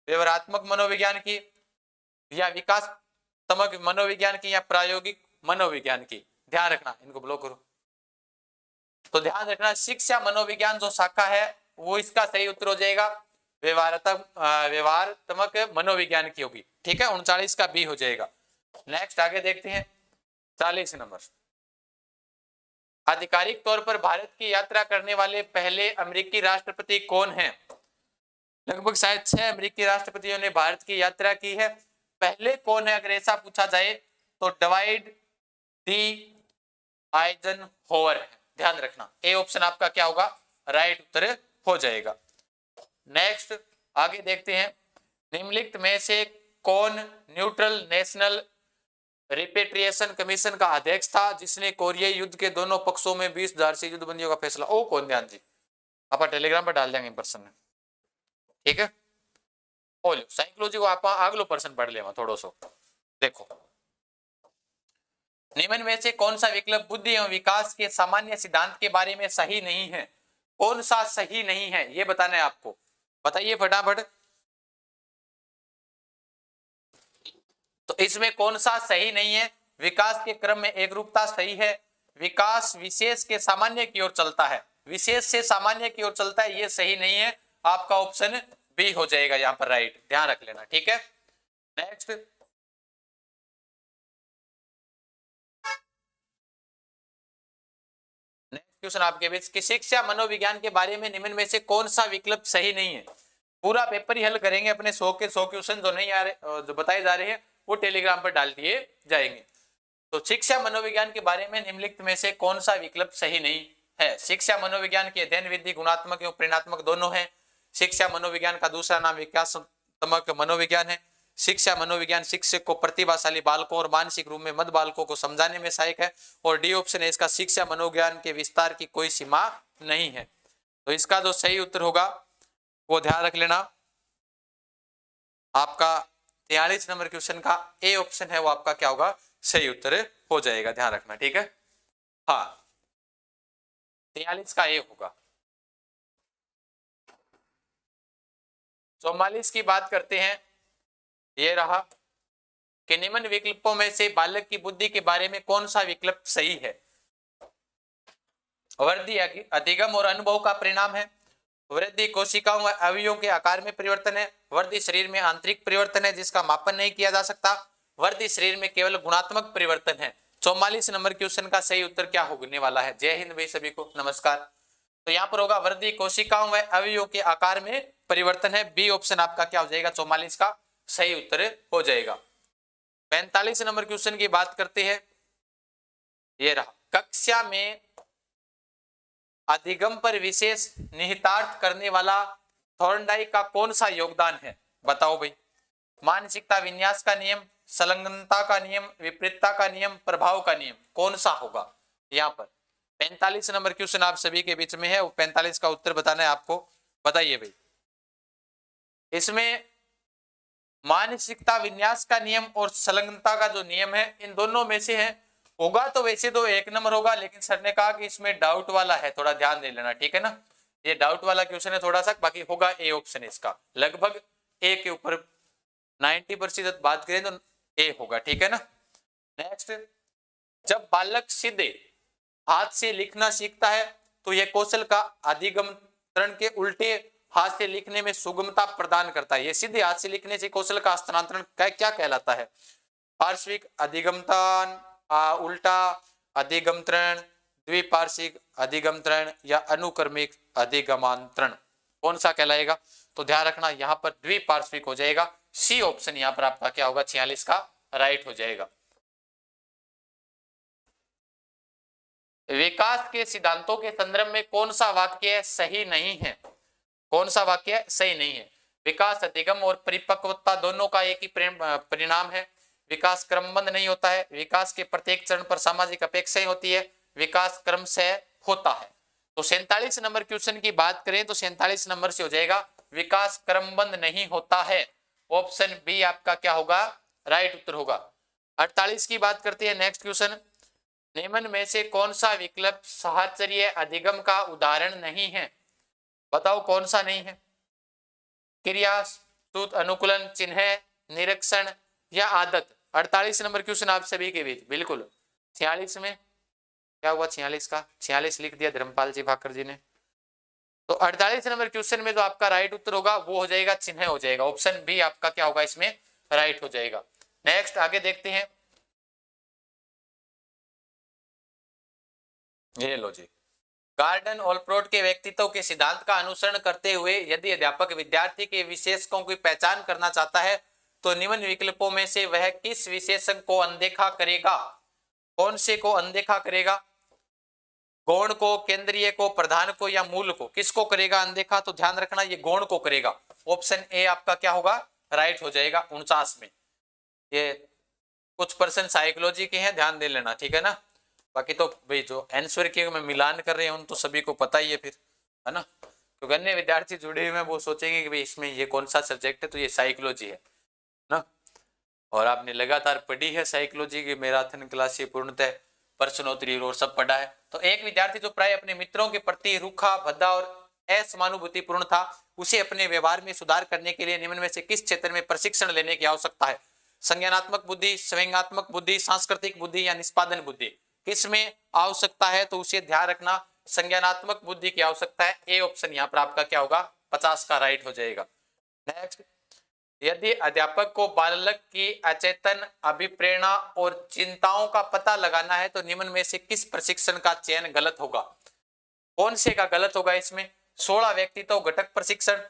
व्यवहारात्मक मनोविज्ञान की, या विकासात्मक मनोविज्ञान की, या प्रायोगिक मनोविज्ञान की। ध्यान रखना, इनको ब्लॉक करो। तो ध्यान रखना शिक्षा मनोविज्ञान जो शाखा है वो इसका सही उत्तर हो जाएगा, व्यवहारात्मक मनोविज्ञान की होगी, ठीक है। 39 का बी हो जाएगा। नेक्स्ट आगे देखते हैं 40 नंबर, आधिकारिक तौर पर भारत की यात्रा करने वाले पहले अमेरिकी राष्ट्रपति कौन हैं। लगभग शायद 6 अमेरिकी राष्ट्रपतियों ने भारत की यात्रा की है, पहले कौन है अगर ऐसा पूछा जाए तो डवाइड डी आइजनहोवर है, ध्यान रखना ए ऑप्शन आपका क्या होगा, राइट उत्तर हो जाएगा। नेक्स्ट आगे देखते हैं, निम्नलिखित में से कौन न्यूट्रल नेशनल रिपेट्रिएशन कमीशन का अध्यक्ष था जिसने कोरियाई युद्ध के दोनों पक्षों में 20,000 से युद्धबंदियों का फैसला। ओ कौन, ध्यान जी आप टेलीग्राम पर डाल देंगे पर्सन में, ठीक है। बोलो साइकोलॉजी को आप अगलो पर्सन पढ़ ले थोड़ो सो देखो। निम्न में से कौन सा विकल्प बुद्धि एवं विकास के सामान्य सिद्धांत के बारे में सही नहीं है। कौन सा सही नहीं है ये बताना है आपको, बताइए फटाफट। तो इसमें कौन सा सही नहीं है, विकास के क्रम में एकरूपता सही है, विकास विशेष के सामान्य की ओर चलता है, विशेष से सामान्य की ओर चलता है, ये सही नहीं है, आपका ऑप्शन बी हो जाएगा यहाँ पर राइट, ध्यान रख लेना, ठीक है। नेक्स्ट क्वेश्चन आपके बीच कि शिक्षा मनोविज्ञान के बारे में निम्न में से कौन सा विकल्प सही नहीं है। पूरा पेपर ही हल करेंगे, अपने 100 के 100 क्वेश्चन जो नहीं आ रहे, जो बताए जा रहे हैं वो टेलीग्राम पर डाल दिए जाएंगे। तो शिक्षा मनोविज्ञान के बारे में निम्नलिखित में से कौन सा विकल्प सही नहीं है। शिक्षा मनोविज्ञान की अध्ययन विधि गुणात्मक एवं परिणात्मक दोनों है। शिक्षा मनोविज्ञान का दूसरा नाम विकासात्मक मनोविज्ञान है। शिक्षा मनोविज्ञान शिक्षक को प्रतिभाशाली बालकों और मानसिक रूप में मद बालकों को समझाने में सहायक है। और डी ऑप्शन है इसका, शिक्षा मनोविज्ञान के विस्तार की कोई सीमा नहीं है। तो इसका जो सही उत्तर होगा वो ध्यान रख लेना, आपका 43 नंबर क्वेश्चन का ए ऑप्शन है वो आपका क्या होगा, सही उत्तर हो जाएगा, ध्यान रखना, ठीक है। हाँ 43 का ए होगा। 44 की बात करते हैं, ये रहा कि निम्न विकल्पों में से बालक की बुद्धि के बारे में कौन सा विकल्प सही है। वृद्धि अधिगम और अनुभव का परिणाम है। वृद्धि कोशिकाओं व अवयवों के आकार में परिवर्तन है। वृद्धि शरीर में आंतरिक परिवर्तन है जिसका मापन नहीं किया जा सकता। वृद्धि शरीर में केवल गुणात्मक परिवर्तन है। 44 नंबर क्वेश्चन का सही उत्तर क्या होने वाला है। जय हिंद भाई सभी को, नमस्कार। तो यहाँ पर होगा वृद्धि कोशिकाओं व अवयवों के आकार में परिवर्तन है। बी ऑप्शन आपका क्या हो जाएगा, 44 का सही उत्तर हो जाएगा। 45 नंबर क्वेश्चन की बात करते हैं, ये रहा, कक्षा में अधिगम पर विशेष निहितार्थ करने वाला थॉर्नडाइक का कौन सा योगदान है, बताओ भाई। मानसिकता विन्यास का नियम, संलग्नता का नियम, विपरीतता का नियम, प्रभाव का नियम, कौन सा होगा यहाँ पर। 45 नंबर क्वेश्चन आप सभी के बीच में है, वो 45 का उत्तर बताना है आपको, बताइए भाई। इसमें मानसिकता विन्यास का नियम और संलग्नता का जो नियम है, इन दोनों में से है, होगा तो वैसे तो 1 नंबर होगा, लेकिन सर ने कहा कि इसमें डाउट वाला है, थोड़ा ध्यान दे लेना, ठीक है ना। ये डाउट वाला क्वेश्चन है थोड़ा सा, बाकी होगा ए ऑप्शन इसका, लगभग ए के ऊपर 90% बात करें तो ए होगा, ठीक है ना। नेक्स्ट, जब बालक सीधे हाथ से लिखना सीखता है तो यह कौशल का अधिगमन के उल्टे हाथ से लिखने में सुगमता प्रदान करता है। ये सीधे हाथ से लिखने से कौशल का हस्तांतरण क्या कहलाता है। पार्श्विक अधिगमन, उल्टा अधिगमन, द्विपार्श्विक अधिगमन या अनुक्रमिक अधिगमांतरण, कौन सा कहलाएगा। तो ध्यान रखना यहाँ पर द्विपार्श्विक हो जाएगा। सी ऑप्शन यहाँ पर आपका क्या होगा, 46 का राइट हो जाएगा। विकास के सिद्धांतों के संदर्भ में कौन सा वाक्य सही नहीं है, कौन सा वाक्य सही नहीं है। विकास अधिगम और परिपक्वता दोनों का एक ही परिणाम है। विकास क्रमबद्ध नहीं होता है। विकास के प्रत्येक चरण पर सामाजिक अपेक्षाएं होती है। विकास क्रम से होता है। तो 47 नंबर क्वेश्चन की बात करें तो 47 नंबर से हो जाएगा, विकास क्रमबद्ध नहीं होता है। ऑप्शन बी आपका क्या होगा, राइट उत्तर होगा। 48 की बात करते हैं, नेक्स्ट क्वेश्चन, निम्न में से कौन सा विकल्प साहचर्य अधिगम का उदाहरण नहीं है, बताओ कौन सा नहीं है। क्रिया, सूत्र, अनुकूलन, चिन्ह, निरीक्षण या आदत। 48 नंबर क्वेश्चन आप सभी के बीच, बिल्कुल 46 में क्या हुआ, 46 का 46 लिख दिया धर्मपाल जी भाकर जी ने। तो 48 नंबर क्वेश्चन में जो आपका राइट उत्तर होगा वो हो जाएगा चिन्ह हो जाएगा। ऑप्शन बी आपका क्या होगा, इसमें राइट हो जाएगा। नेक्स्ट आगे देखते हैं, ये लो जी, गार्डन ऑलपोर्ट के व्यक्तित्व के सिद्धांत का अनुसरण करते हुए यदि अध्यापक विद्यार्थी के विशेषकों की पहचान करना चाहता है तो निम्न विकल्पों में से वह किस विशेषण को अनदेखा करेगा। कौन से को अनदेखा करेगा, गौण को, केंद्रीय को, प्रधान को या मूल को, किसको करेगा अनदेखा। तो ध्यान रखना ये गौण को करेगा। ऑप्शन ए आपका क्या होगा, राइट हो जाएगा 49 में। ये कुछ पर्सन साइकोलॉजी के हैं, ध्यान दे लेना, ठीक है ना। बाकी तो भाई जो आंसर के में मिलान कर रहे हैं उन तो सभी को पता ही है फिर, है ना। तो अन्य विद्यार्थी जुड़े हुए हैं वो सोचेंगे कि भाई इसमें ये कौन सा सब्जेक्ट है, तो ये साइकोलॉजी है ना। और आपने लगातार पढ़ी है साइकोलॉजी की, मैराथन क्लास पूर्णतः प्रश्नोत्तरी और सब पढ़ा है। तो एक विद्यार्थी जो प्राय अपने मित्रों के प्रति रूखा, भद्दा और असमानुभूतिपूर्ण था, उसे अपने व्यवहार में सुधार करने के लिए निम्न में से किस क्षेत्र में प्रशिक्षण लेने की आवश्यकता है। संज्ञानात्मक बुद्धि, संवेगात्मक बुद्धि, सांस्कृतिक बुद्धि या निष्पादन बुद्धि। किस में आवश्यकता है, तो उसे ध्यान रखना संज्ञानात्मक बुद्धि की आवश्यकता है। ए ऑप्शन यहाँ पर आपका क्या होगा, 50 का राइट हो जाएगा। नेक्स्ट, यदि अध्यापक को बालक की अचेतन अभिप्रेरणा और चिंताओं का पता लगाना है तो निम्न में से किस प्रशिक्षण का चयन गलत होगा। कौन से का गलत होगा इसमें, 16 व्यक्तित्व घटक प्रशिक्षण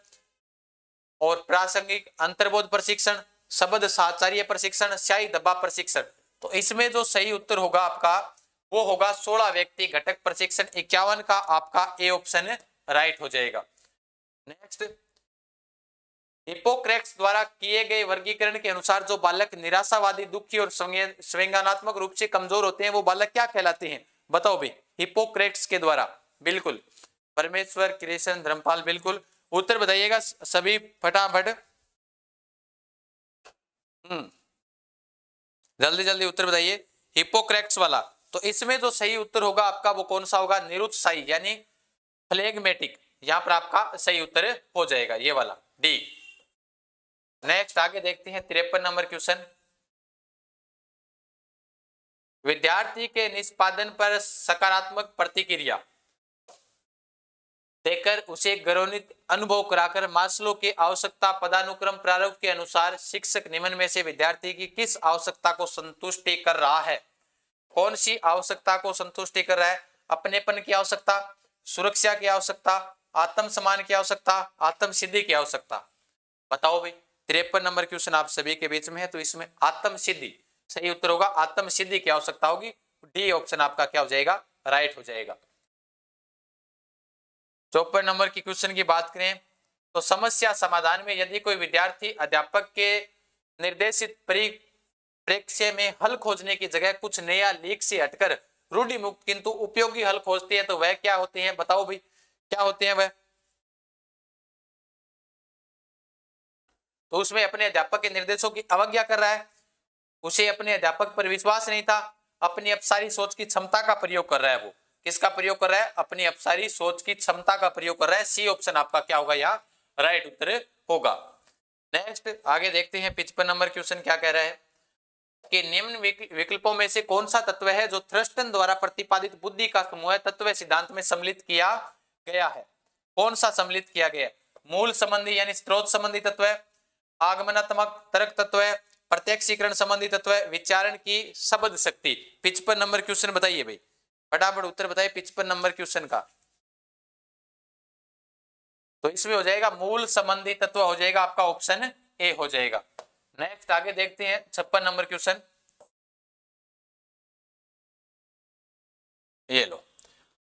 और प्रासंगिक अंतर्बोध प्रशिक्षण, शब्द साचार्य प्रशिक्षण, शाही दबाव प्रशिक्षण। तो इसमें जो सही उत्तर होगा आपका वो होगा 16 व्यक्ति घटक प्रशिक्षण। 51 का आपका ए ऑप्शन राइट हो जाएगा। नेक्स्ट, हिपोक्रेट्स द्वारा किए गए वर्गीकरण के अनुसार जो बालक निराशावादी, दुखी और संवेदनात्मक रूप से कमजोर होते हैं वो बालक क्या कहलाते हैं, बताओ भाई। हिपोक्रेट्स के द्वारा, बिल्कुल परमेश्वर, कृष्ण, धर्मपाल, बिल्कुल उत्तर बताइएगा सभी फटाफट। जल्दी जल्दी उत्तर बताइए, हिपोक्रेट्स वाला। तो इसमें जो सही उत्तर होगा आपका वो कौन सा होगा, निरुत्साही यानी फ्लेगमेटिक। यहां पर आपका सही उत्तर हो जाएगा ये वाला डी। नेक्स्ट आगे देखते हैं 53 नंबर क्वेश्चन। विद्यार्थी के निष्पादन पर सकारात्मक प्रतिक्रिया देकर उसे गौरवान्वित अनुभव कराकर मास्लो के आवश्यकता पदानुक्रम प्रारूप के अनुसार शिक्षक निम्न में से विद्यार्थी की किस आवश्यकता को संतुष्टि कर रहा है। कौन सी आवश्यकता को संतुष्टि कर रहा है, अपनेपन की आवश्यकता, सुरक्षा की आवश्यकता, आत्म सम्मान की आवश्यकता, आत्म सिद्धि की आवश्यकता। बताओ भाई, 53 नंबर क्वेश्चन आप सभी के बीच में है, तो इसमें आत्म सिद्धि सही उत्तर होगा। आत्म सिद्धि की आवश्यकता होगी, डी ऑप्शन आपका क्या हो जाएगा, राइट हो जाएगा। 54 नंबर की क्वेश्चन की बात करें तो समस्या समाधान में यदि कोई विद्यार्थी अध्यापक के निर्देशित परिप्रेक्ष्य में हल खोजने की जगह कुछ नया लीक से हटकर रूढ़िमुक्त किंतु उपयोगी हल खोजते हैं तो वह क्या होते हैं, बताओ भाई क्या होते हैं वह। तो उसमें अपने अध्यापक के निर्देशों की अवज्ञा कर रहा है, उसे अपने अध्यापक पर विश्वास नहीं था, अपनी अपसारी सोच की क्षमता का प्रयोग कर रहा है। वो किसका प्रयोग कर रहा है, अपनी अपसारी सोच की क्षमता का प्रयोग कर रहा है। सी ऑप्शन आपका क्या होगा, यहाँ राइट उत्तर होगा। नेक्स्ट आगे देखते हैं 55 नंबर क्वेश्चन क्या कह रहा है कि निम्न विकल्पों में से कौन सा तत्व है जो थ्रस्टन द्वारा प्रतिपादित बुद्धि का समूह तत्व सिद्धांत में सम्मिलित किया गया है। कौन सा सम्मिलित किया गया है, मूल संबंधी यानी स्रोत संबंधी तत्व है, आगमनात्मक तर्क तत्व है, प्रत्यक्षीकरण संबंधी तत्व है, विचारण की शब्द शक्ति। 55 नंबर क्वेश्चन बताइए भाई, फटाफट उत्तर बताइए 55 नंबर क्वेश्चन का। तो इसमें हो जाएगा मूल संबंधी तत्व हो जाएगा आपका ऑप्शन ए हो जाएगा। नेक्स्ट आगे देखते हैं 56 नंबर क्वेश्चन, ये लो।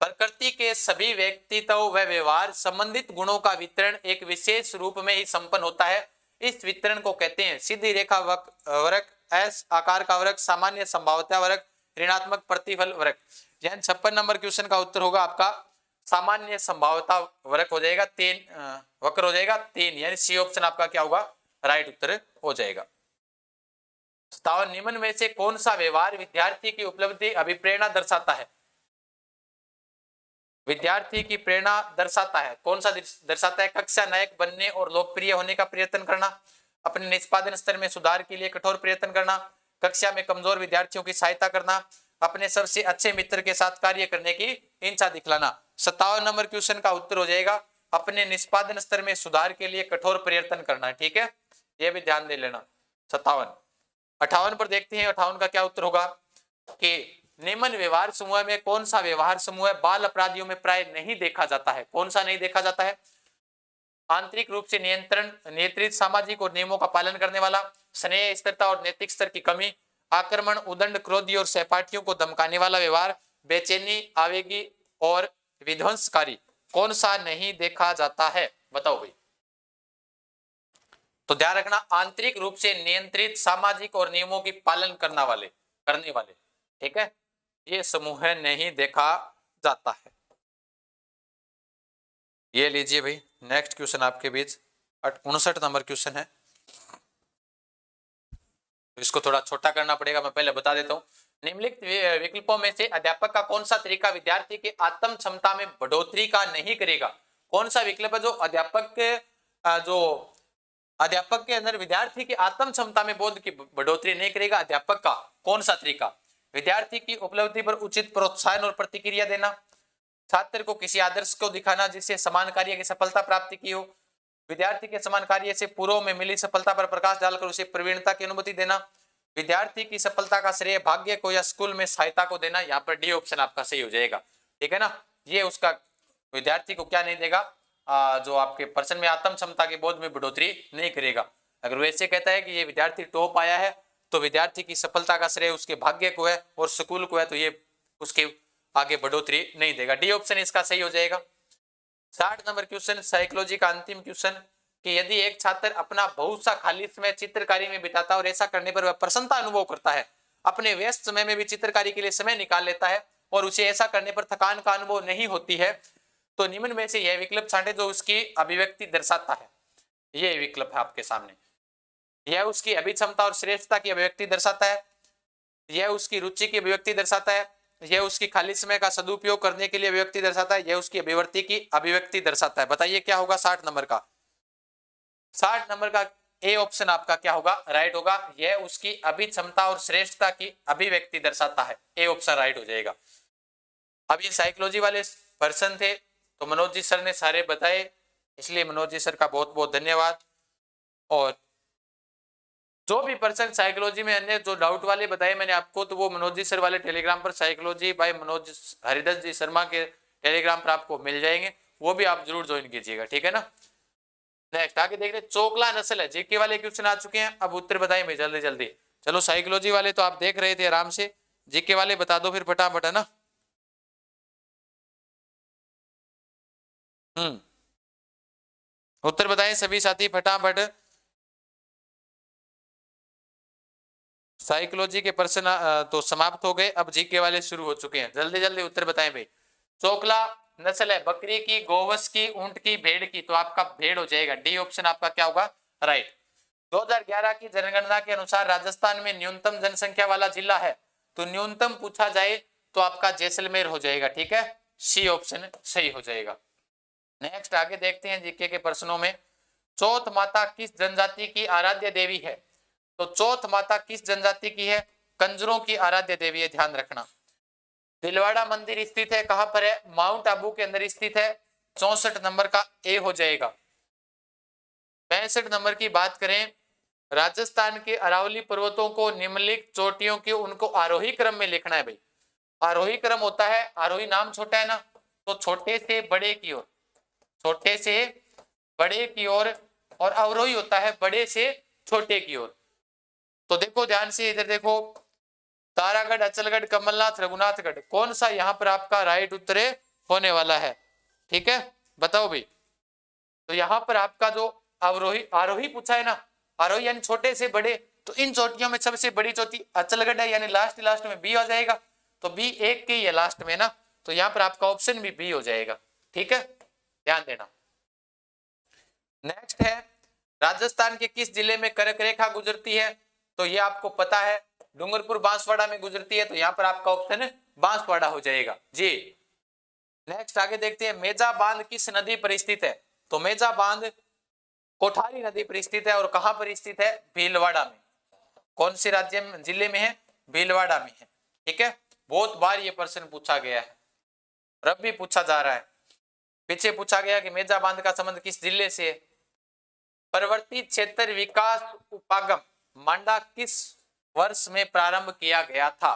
प्रकृति के सभी व्यक्तित्व व व्यवहार संबंधित गुणों का वितरण एक विशेष रूप में ही संपन्न होता है। इस वितरण को कहते हैं सीधी रेखा वक्र, एस आकार का वक्र, सामान्य संभाव्यता वक्र, ऋणात्मक प्रतिफल वक्र। यानी 56 नंबर क्वेश्चन का उत्तर होगा आपका सामान्य संभाव्यता वक्र हो जाएगा, 3 वक्र हो जाएगा 3, यानी सी ऑप्शन आपका क्या होगा, राइट उत्तर हो जाएगा। निम्न में से कौन सा व्यवहार विद्यार्थी की उपलब्धि अभिप्रेरणा दर्शाता है। विद्यार्थी की प्रेरणा दर्शाता है, कौन सा दर्शाता है, कक्षा नायक बनने और लोकप्रिय होने का प्रयत्न करना, अपने निष्पादन स्तर में सुधार के लिए कठोर प्रयत्न करना, कक्षा में कमजोर विद्यार्थियों की सहायता करना, अपने सबसे अच्छे मित्र के साथ कार्य करने की इच्छा दिखलाना। 57 नंबर क्वेश्चन का उत्तर हो जाएगा अपने निष्पादन स्तर में सुधार के लिए कठोर प्रयत्न करना। ठीक है, यह भी ध्यान दे लेना। 57 58 पर देखते हैं 58 का क्या उत्तर होगा कि निम्न व्यवहार समूह में कौन सा व्यवहार समूह बाल अपराधियों में प्राय नहीं देखा जाता है। कौन सा नहीं देखा जाता है, आंतरिक रूप से नियंत्रित सामाजिक और नियमों का पालन करने वाला, स्नेह स्थिरता और नैतिक स्तर की कमी, आक्रमण, उदंड, क्रोधी और सहपाठियों को धमकाने वाला व्यवहार, बेचैनी, आवेगी और विध्वंसकारी। कौन सा नहीं देखा जाता है, बताओ भाई। तो ध्यान रखना, आंतरिक रूप से नियंत्रित सामाजिक और नियमों की पालन करने वाले, ठीक है, ये समूह नहीं देखा जाता है। ये लीजिए भाई, नेक्स्ट क्वेश्चन आपके बीच 59 नंबर क्वेश्चन है। तो इसको थोड़ा छोटा करना पड़ेगा, मैं पहले बता देता हूं। निम्नलिखित विकल्पों में से अध्यापक का कौन सा तरीका विद्यार्थी के आत्म क्षमता में बढ़ोतरी का नहीं करेगा। कौन सा विकल्प है जो अध्यापक के अंदर विद्यार्थी की आत्म क्षमता में बोध की बढ़ोतरी नहीं करेगा, अध्यापक का कौन सा तरीका। विद्यार्थी की उपलब्धि पर उचित प्रोत्साहन और प्रतिक्रिया देना, छात्र को किसी आदर्श को दिखाना जिससे समान कार्य की सफलता प्राप्ति की हो, विद्यार्थी के समान कार्य से पूर्व में मिली सफलता पर प्रकाश डालकर उसे प्रवीणता की अनुमति देना, विद्यार्थी की सफलता का श्रेय भाग्य को या स्कूल में सहायता को देना। यहाँ पर डी ऑप्शन आपका सही हो जाएगा, ठीक है ना। ये उसका विद्यार्थी को क्या नहीं देगा, जो आपके पर्सन में आत्म क्षमता के बोध में बढ़ोतरी नहीं करेगा। अगर वैसे कहता है कि ये विद्यार्थी टॉप आया है तो विद्यार्थी की सफलता का श्रेय उसके भाग्य को है और स्कूल को है, तो ये उसके आगे बढ़ोतरी नहीं देगा। डी ऑप्शन इसका सही हो जाएगा। 60 नंबर क्वेश्चन, साइकोलॉजी का अंतिम क्वेश्चन, कि यदि एक छात्र अपना बहुत सा खाली समय चित्रकारी में बिताता और ऐसा करने पर वह प्रसन्नता अनुभव करता है, अपने व्यस्त समय में भी चित्रकारी के लिए समय निकाल लेता है और उसे ऐसा करने पर थकान का अनुभव नहीं होती है, तो निम्न में से यह विकल्प छांटे जो उसकी अभिव्यक्ति दर्शाता है। यह विकल्प है आपके सामने। यह उसकी अभिक्षमता और श्रेष्ठता की अभिव्यक्ति दर्शाता है, यह उसकी रुचि की अभिव्यक्ति दर्शाता है, यह उसकी खाली समय का सदुपयोग करने के लिए अभिव्यक्ति दर्शाता है, यह उसकी अभिवृत्ति की अभिव्यक्ति दर्शाता है। बताइए क्या होगा 60 नंबर का। 60 नंबर का ए ऑप्शन आपका क्या होगा, राइट होगा। यह उसकी अभिक्षमता और श्रेष्ठता की अभिव्यक्ति दर्शाता है, ए ऑप्शन राइट हो जाएगा। अब ये साइकोलॉजी वाले पर्सन थे तो मनोज जी सर ने सारे बताए, इसलिए मनोज जी सर का बहुत बहुत धन्यवाद। और जो भी पर्सन साइकोलॉजी में अन्य जो डाउट वाले बताए मैंने आपको, तो वो मनोज जी सर वाले टेलीग्राम पर साइकोलॉजी बाय मनोज हरिदास जी शर्मा के टेलीग्राम पर आपको मिल जाएंगे, वो भी आप जरूर ज्वाइन कीजिएगा, ठीक है ना। नेक्स्ट आगे देख रहे, चोकला नस्ल है, जीके वाले क्वेश्चन आ चुके हैं, अब उत्तर बताएं भाई जल्दी जल्दी। चलो साइकोलॉजी वाले तो आप देख रहे थे आराम से, जीके वाले बता दो फिर फटाफट, है ना। उत्तर बताएं सभी साथी फटाफट। साइकोलॉजी के प्रश्न तो समाप्त हो गए, अब जीके वाले शुरू हो चुके हैं, जल्दी जल्दी उत्तर बताएं भाई। चोकला नस्ल है बकरी की, गोवंश की, ऊंट की, भेड़ की, तो आपका भेड़ हो जाएगा, डी ऑप्शन आपका क्या होगा, राइट। 2011 की जनगणना के अनुसार राजस्थान में न्यूनतम जनसंख्या वाला जिला है, तो न्यूनतम पूछा जाए तो आपका जैसलमेर हो जाएगा, ठीक है, सी ऑप्शन सही हो जाएगा। नेक्स्ट आगे देखते हैं जीके के प्रश्नों में। चौथ माता किस जनजाति की आराध्य देवी है, तो चौथ माता किस जनजाति की है, कंजरों की आराध्य देवी है, ध्यान रखना। दिलवाड़ा मंदिर स्थित है कहां पर है, माउंट आबू के अंदर स्थित है, 64 नंबर का ए हो जाएगा। 65 नंबर की बात करें, राजस्थान के अरावली पर्वतों को निम्नलिखित चोटियों के उनको आरोही क्रम में लिखना है भाई। आरोही क्रम होता है, आरोही नाम छोटा है ना, तो छोटे से बड़े की ओर, छोटे से बड़े की ओर, और अवरोही होता है बड़े से छोटे की ओर। तो देखो ध्यान से, इधर देखो, तारागढ़, अचलगढ़, कमलनाथ, रघुनाथगढ़, कौन सा यहाँ पर आपका राइट उत्तर होने वाला है, ठीक है, बताओ भाई। तो यहाँ पर आपका जो अवरोही आरोही पूछा है ना, आरोही यानी छोटे से बड़े, तो इन चोटियों में सबसे बड़ी चोटी अचलगढ़ है, यानी लास्ट लास्ट में बी आ जाएगा, तो बी एक की है लास्ट में ना, तो यहाँ पर आपका ऑप्शन भी बी हो जाएगा, ठीक है, ध्यान देना। नेक्स्ट है, राजस्थान के किस जिले में कर्क रेखा गुजरती है, तो ये आपको पता है, डूंगरपुर बांसवाड़ा में गुजरती है, तो यहाँ पर आपका ऑप्शन बांसवाड़ा हो जाएगा जी। नेक्स्ट आगे देखते हैं, मेजा बांध किस नदी पर स्थित है, तो मेजा बांध कोठारी नदी पर स्थित है, और कहां पर स्थित है, भीलवाड़ा में। कौन से राज्य में, जिले में है, भीलवाड़ा में है, ठीक है। बहुत बार ये प्रश्न पूछा गया है, अब भी पूछा जा रहा है। पीछे पूछा गया कि मेजा बांध का संबंध किस जिले से है। परवर्ती क्षेत्र विकास उपागम मांडा किस वर्ष में प्रारंभ किया गया था,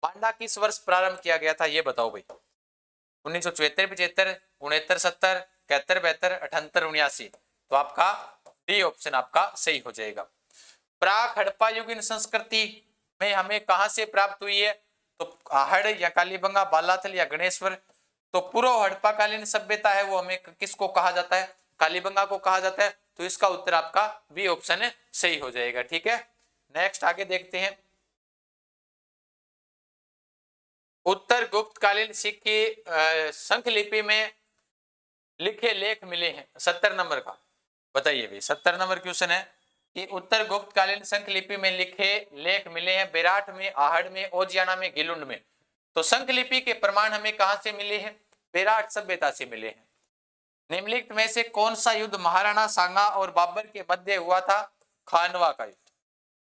मांडा किस वर्ष प्रारंभ किया गया था, ये बताओ भाई। 1974, 75, 69, 70, 71, 72, 78, 79, तो आपका डी ऑप्शन आपका सही हो जाएगा। प्राक हड़प्पा युगीन संस्कृति में हमें कहां से प्राप्त हुई है, तो आहड़ या कालीबंगा, बालाथल या गणेश्वर, तो पूर्व हड़प्पाकालीन सभ्यता है वो हमें किसको कहा जाता है, कालीबंगा को कहा जाता है, तो इसका उत्तर आपका बी ऑप्शन सही हो जाएगा, ठीक है। नेक्स्ट आगे देखते हैं, उत्तर गुप्त कालीन सिख की संख लिपि में लिखे लेख मिले हैं, 70 नंबर का, बताइए भाई। 70 नंबर क्वेश्चन है कि उत्तर गुप्त कालीन संख लिपि में लिखे लेख मिले हैं बेराठ में, आहड़ में, ओजियाना में, गिलुंड में, तो संख लिपि के प्रमाण हमें कहां से मिले हैं, बेराठ सभ्यता से मिले हैं। निम्नलिखित में से कौन सा युद्ध महाराणा सांगा और बाबर के मध्य हुआ था, खानवा का युद्ध।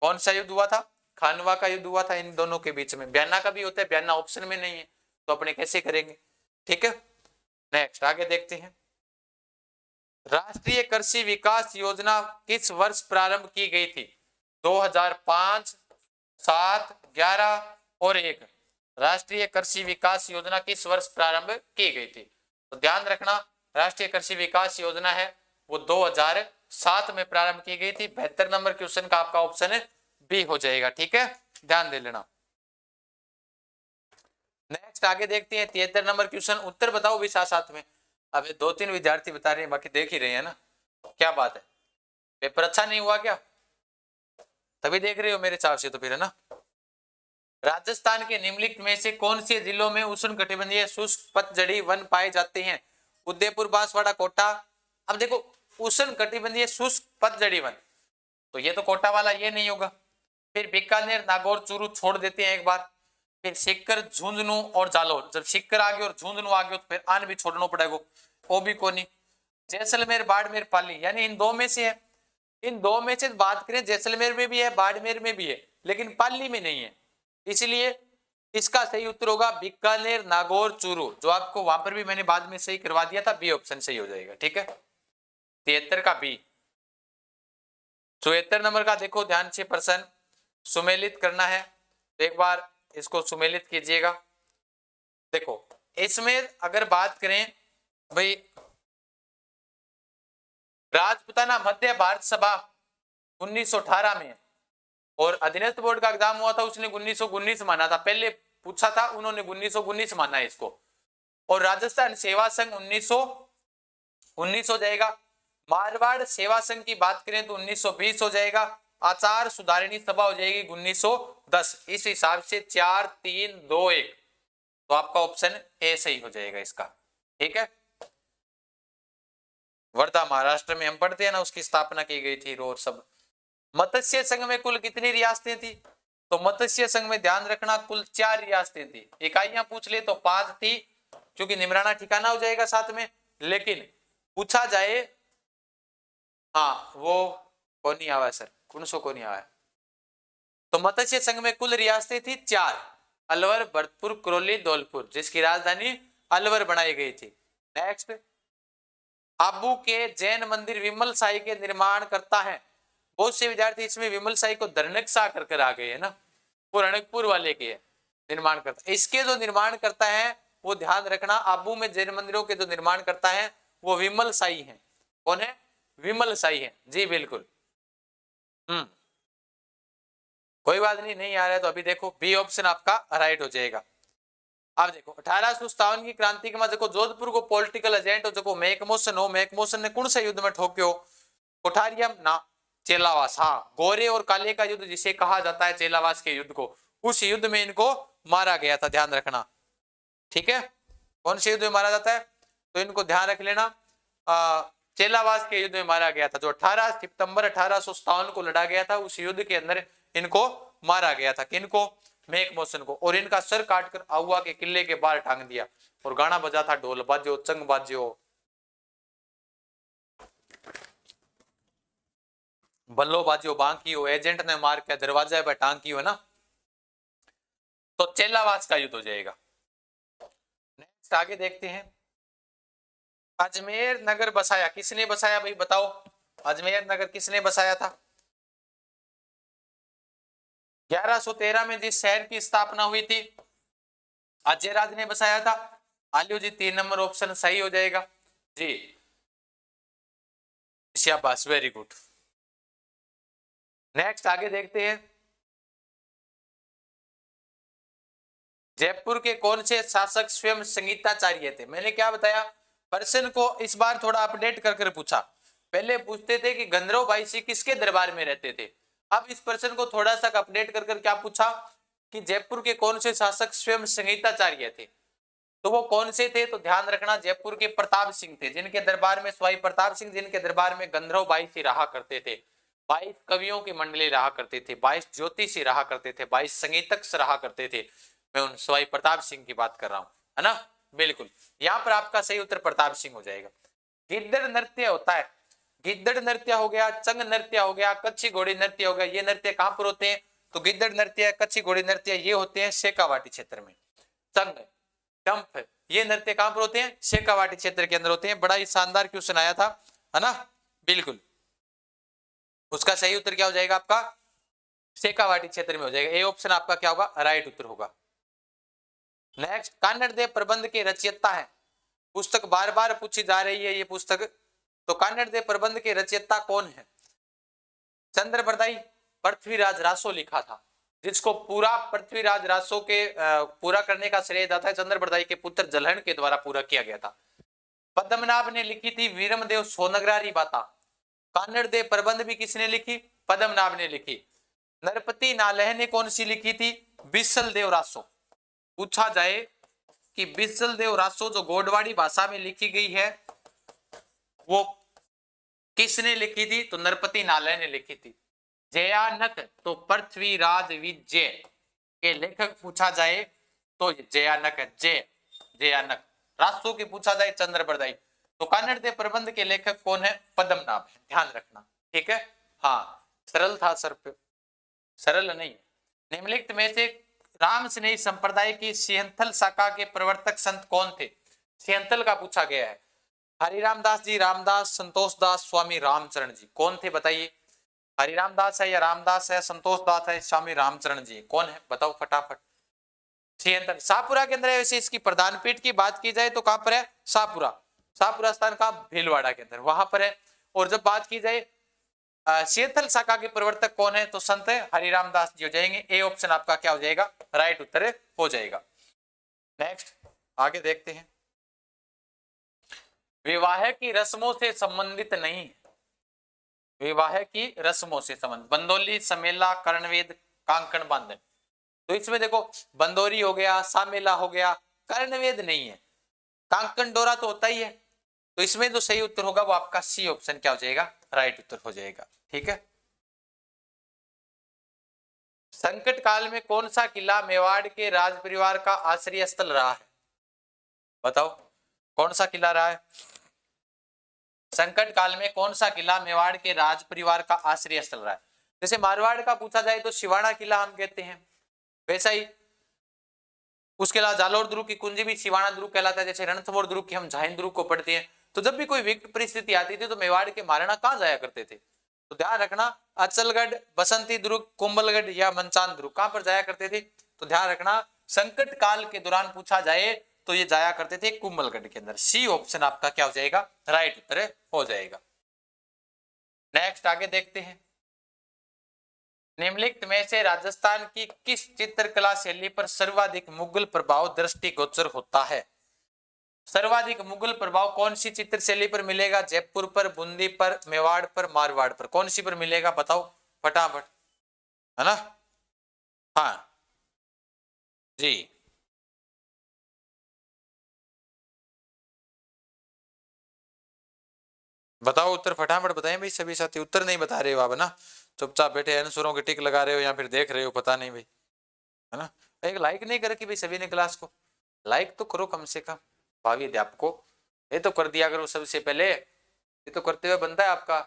कौन सा युद्ध हुआ था, खानवा का युद्ध हुआ था इन दोनों के बीच में। ब्याना का भी होता है, ब्याना ऑप्शन में नहीं है तो अपने कैसे करेंगे। ठीक है, नेक्स्ट आगे देखते हैं। राष्ट्रीय कृषि विकास योजना किस वर्ष प्रारंभ की गई थी? 2005, 7, 11 और 1। राष्ट्रीय कृषि विकास योजना किस वर्ष प्रारंभ की गई थी? तो ध्यान रखना, राष्ट्रीय कृषि विकास योजना है वो 2007 में प्रारंभ की गई थी। 72 नंबर क्वेश्चन का आपका ऑप्शन बी हो जाएगा। ठीक है, ध्यान दे लेना। नेक्स्ट आगे देखते हैं 73 नंबर क्वेश्चन। उत्तर बताओ भी साथ साथ में। अब 2-3 विद्यार्थी बता रहे हैं, बाकी देख ही रहे हैं ना। क्या बात है, पेपर अच्छा नहीं हुआ क्या? तभी देख रहे हो मेरे हिसाब से तो फिर, है ना। राजस्थान के निम्नलिखित में से कौन से जिलों में उष्णकटिबंधीय शुष्क पतझड़ी वन पाए जाते हैं? उदयपुर, बांसवाड़ा, कोटा। अब देखो, उष्णकटिबंधीय शुष्क पतझड़ी वन, तो ये तो कोटा वाला ये नहीं होगा। फिर बीकानेर, नागौर, चूरू छोड़ देते हैं एक बार। फिर सीकर, झुंझुनू और जालौर। जब सीकर आ गए और झुंझुनू आ गए तो फिर आन भी छोड़ना पड़ेगा, वो भी कोनी। जैसलमेर, बाड़मेर, पाली, यानी इन दो में से है। इन दो में से बात करें, जैसलमेर में भी है, बाड़मेर में भी है, लेकिन पाली में नहीं है। इसलिए इसका सही उत्तर होगा बीकानेर, नागौर, चूरू। जो आपको वहां पर भी मैंने बाद में सही करवा दिया था, बी ऑप्शन सही हो जाएगा। ठीक है, 73 का बी। 74 नंबर का देखो ध्यान से प्रश्न, सुमेलित करना है तो एक बार इसको सुमेलित कीजिएगा। देखो इसमें अगर बात करें भाई, राजपुताना मध्य भारत सभा 1918 में, और अधीनस्थ बोर्ड का एग्जाम हुआ था उसने 1919 माना था। पहले पूछा था उन्होंने 1919 माना है इसको। और राजस्थान सेवा संघ 1919 हो जाएगा। मारवाड़ सेवा संघ की बात करें तो 1920 हो जाएगा। आचार सुधारिणी सभा हो जाएगी 1910। इस हिसाब से 4, 3, 2, 1, तो आपका ऑप्शन ए सही हो जाएगा इसका। ठीक है, वर्धा महाराष्ट्र में हम पढ़ते हैं ना, उसकी स्थापना की गई थी और सब। मत्स्य संघ में कुल कितनी रियासतें थी? तो मत्स्य संघ में ध्यान रखना कुल 4 रियासतें थी। इकाइयां पूछ ले तो 5 थी, क्योंकि निमराना ठिकाना हो जाएगा साथ में। लेकिन पूछा जाए, हाँ वो कौन नहीं आवा सर, कौन सो को नहीं आवा। तो मत्स्य संघ में कुल रियासतें थी 4, अलवर, भरतपुर, करौली, धौलपुर, जिसकी राजधानी अलवर बनाई गई थी। नेक्स्ट, आबू के जैन मंदिर विमल साई के निर्माण करता है। बहुत से विद्यार्थी इसमें विमल साई को धरणक सा कर आ गए है ना, वो रणकपुर वाले के निर्माण करता। इसके जो निर्माण करता है वो ध्यान रखना, आबू में जैन मंदिरों के जो निर्माण करता है वो विमल साई है। कौन है? विमल साई है जी, बिल्कुल। कोई बात नहीं, नहीं आ रहा है तो अभी देखो बी ऑप्शन आपका राइट हो जाएगा। अब देखो 1857 की क्रांति के बाद देखो जोधपुर को पॉलिटिकल एजेंट जो मैकमोहन हो, मैकमोहन ने कौन सा युद्ध में ठोक्यो? कोठारियम ना, चेलावास। हाँ, गोरे और काले का युद्ध जिसे कहा जाता है चेलावास के युद्ध को, उस युद्ध में इनको मारा गया था, ध्यान रखना। ठीक है, कौन से युद्ध में मारा जाता है तो इनको ध्यान रख लेना, चेलावास के युद्ध में मारा गया था। जो 18 सितंबर 1857 को लड़ा गया था, उस युद्ध के अंदर इनको मारा गया था। किनको? मैकमोहन को। और इनका सर काटकर आहुआ के किले के बाहर टांग दिया। और गाना बजा था, ढोल बाजो, चंग बाजो, बल्लो बाजियो, बांकी हो, एजेंट ने मार के दरवाजा पर टांगी हो ना, तो चेलावास का युद्ध हो जाएगा। नेक्स्ट आगे देखते हैं, अजमेर नगर बसाया किसने बसाया भाई बताओ? अजमेर नगर किसने बसाया था? 1113 में जिस शहर की स्थापना हुई थी, अजयराज ने बसाया था। आलियो जी 3 नंबर ऑप्शन सही हो जाएगा जी, शाबाश, वेरी गुड। नेक्स्ट आगे देखते हैं, जयपुर के कौन से शासक स्वयं संगीताचार्य थे? मैंने क्या बताया, प्रश्न को इस बार थोड़ा अपडेट कर पूछा। पहले पूछते थे कि गंधर्व बाई सिंह किसके दरबार में रहते थे, अब इस प्रश्न को थोड़ा सा अपडेट कर क्या पूछा कि जयपुर के कौन से शासक स्वयं संगीताचार्य थे, तो वो कौन से थे? तो ध्यान रखना, जयपुर के प्रताप सिंह थे, जिनके दरबार में स्वाई प्रताप सिंह, जिनके दरबार में गंधर्व बाई सिंह रहा करते थे। 22 कवियों की मंडली रहा करते थे, 22 ज्योतिषी रहा करते थे, 22 संगीतक रहा करते थे। मैं उन स्वाई प्रताप सिंह की बात कर रहा हूं, है ना, बिल्कुल। यहाँ पर आपका सही उत्तर प्रताप सिंह हो जाएगा। गिद्दड़ नृत्य होता है, गिद्दड़ नृत्य हो गया, चंग नृत्य हो गया, कच्ची घोड़ी नृत्य हो गया, ये नृत्य कहां पर होते हैं? तो गिद्दड़ नृत्य, कच्ची घोड़ी नृत्य ये होते हैं शेखावाटी क्षेत्र में। संग, चंप, ये नृत्य कहां पर होते हैं? शेखावाटी क्षेत्र के अंदर होते हैं। बड़ा ही शानदार क्वेश्चन आया था, है ना? बिल्कुल, उसका सही उत्तर क्या हो जाएगा आपका? शेखावाटी क्षेत्र में हो जाएगा। ए ऑप्शन आपका क्या होगा? राइट उत्तर होगा। नेक्स्ट, कान्नड़ देव प्रबंध के रचयिता है। पुस्तक बार बार पूछी जा रही है ये पुस्तक, तो कान्नड़ देव प्रबंध के रचयिता कौन है? चंद्रबरदाई, पृथ्वीराज रासो लिखा था, जिसको पूरा पृथ्वीराज रासो के पूरा करने का श्रेय जाता है चंद्रबरदाई के पुत्र जलहन के द्वारा पूरा किया गया था। पद्मनाभ ने लिखी थी वीरमदेव सोनगरारी बाता। कान्नड़ देव प्रबंध भी किसने लिखी? पद्मनाभ ने लिखी। नरपति नालह ने कौन सी लिखी थी? बिसल देव रासो। पूछा जाए कि बिसल देव रासो जो गोडवाड़ी भाषा में लिखी गई है वो किसने लिखी थी? तो नरपति नालह ने लिखी थी। जयानक, तो पृथ्वीराज विजय के लेखक पूछा जाए तो जयानक है। जयानक। रासो की पूछा जाए चंद्रबरदाई। तो कान्नड़ देव प्रबंध के लेखक कौन है? पद्मनाभ है, ध्यान रखना, ठीक है। हाँ, सरल था सर पे, सरल नहीं। निम्नलिखित में से राम स्नेही संप्रदाय की सिंहंथल शाखा के प्रवर्तक संत कौन थे? सिंहंथल का पूछा गया है। हरिराम दास जी, रामदास, संतोष दास, स्वामी रामचरण जी, कौन थे बताइए? हरिराम दास है या रामदास है, संतोष दास है, स्वामी रामचरण जी, कौन है बताओ फटाफट। सिंहंथल शाहपुरा के अंदर है। वैसे इसकी प्रधान पीठ की बात की जाए तो कहां पर है? शाहपुरा। शाहपुरा स्थान का भीलवाड़ा के अंदर, वहां पर है। और जब बात की जाए सिंहंथल शाखा के प्रवर्तक कौन है, तो संत हरिराम दास जी हो जाएंगे। ए ऑप्शन आपका क्या हो जाएगा? राइट उत्तर हो जाएगा। नेक्स्ट आगे देखते हैं। विवाह की रस्मों से संबंधित नहीं है। विवाह की रस्मों से संबंध, बंदोली, समेला, कर्णवेद, कांकण बांधन। तो इसमें देखो बंदोरी हो गया, सामेला हो गया, कर्णवेद नहीं है, कांकण डोरा तो होता ही है। तो इसमें जो सही उत्तर होगा वो आपका सी ऑप्शन क्या हो जाएगा? राइट उत्तर हो जाएगा, ठीक है। संकट काल में कौन सा किला मेवाड़ के राज परिवार का आश्रय स्थल रहा है? बताओ कौन सा किला रहा है? संकट काल में कौन सा किला मेवाड़ के राज परिवार का आश्रय स्थल रहा है? जैसे मारवाड़ का पूछा जाए तो शिवाना किला हम कहते हैं, वैसा ही उसके अलावा जालोर दुर्ग की कुंजी भी शिवाना दुर्ग कहलाता है। जैसे रणथंभौर दुर्ग की हम झाइन दुर्ग को पढ़ते हैं। तो जब भी कोई विकट परिस्थिति आती थी तो मेवाड़ के महाराणा कहां जाया करते थे? तो ध्यान रखना, अचलगढ़, बसंती दुर्ग, कुंभलगढ़ या मनचान दुर्ग, कहां पर जाया करते थे? तो ध्यान रखना, संकट काल के दौरान पूछा जाए तो ये जाया करते थे कुंभलगढ़ के अंदर। सी ऑप्शन आपका क्या हो जाएगा? राइट उत्तर हो जाएगा। नेक्स्ट आगे देखते हैं। निम्नलिखित में से राजस्थान की किस चित्रकला शैली पर सर्वाधिक मुगल प्रभाव दृष्टिगोचर होता है? सर्वाधिक मुगल प्रभाव कौन सी चित्र शैली पर मिलेगा? जयपुर पर, बूंदी पर, मेवाड़ पर, मारवाड़ पर, कौन सी पर मिलेगा बताओ फटाफट, है ना? हाँ जी, बताओ उत्तर फटाफट बताएं भाई सभी साथी। उत्तर नहीं बता रहे हो आप, है ना? चुपचाप बैठे आंसरों के टिक लगा रहे हो या फिर देख रहे हो, पता नहीं भाई, है ना? एक लाइक नहीं कर कि भाई सभी ने क्लास को लाइक तो करो कम से कम, भावी अध्यापकों ये तो कर दिया करो सबसे पहले, ये तो करते हुए बनता है आपका।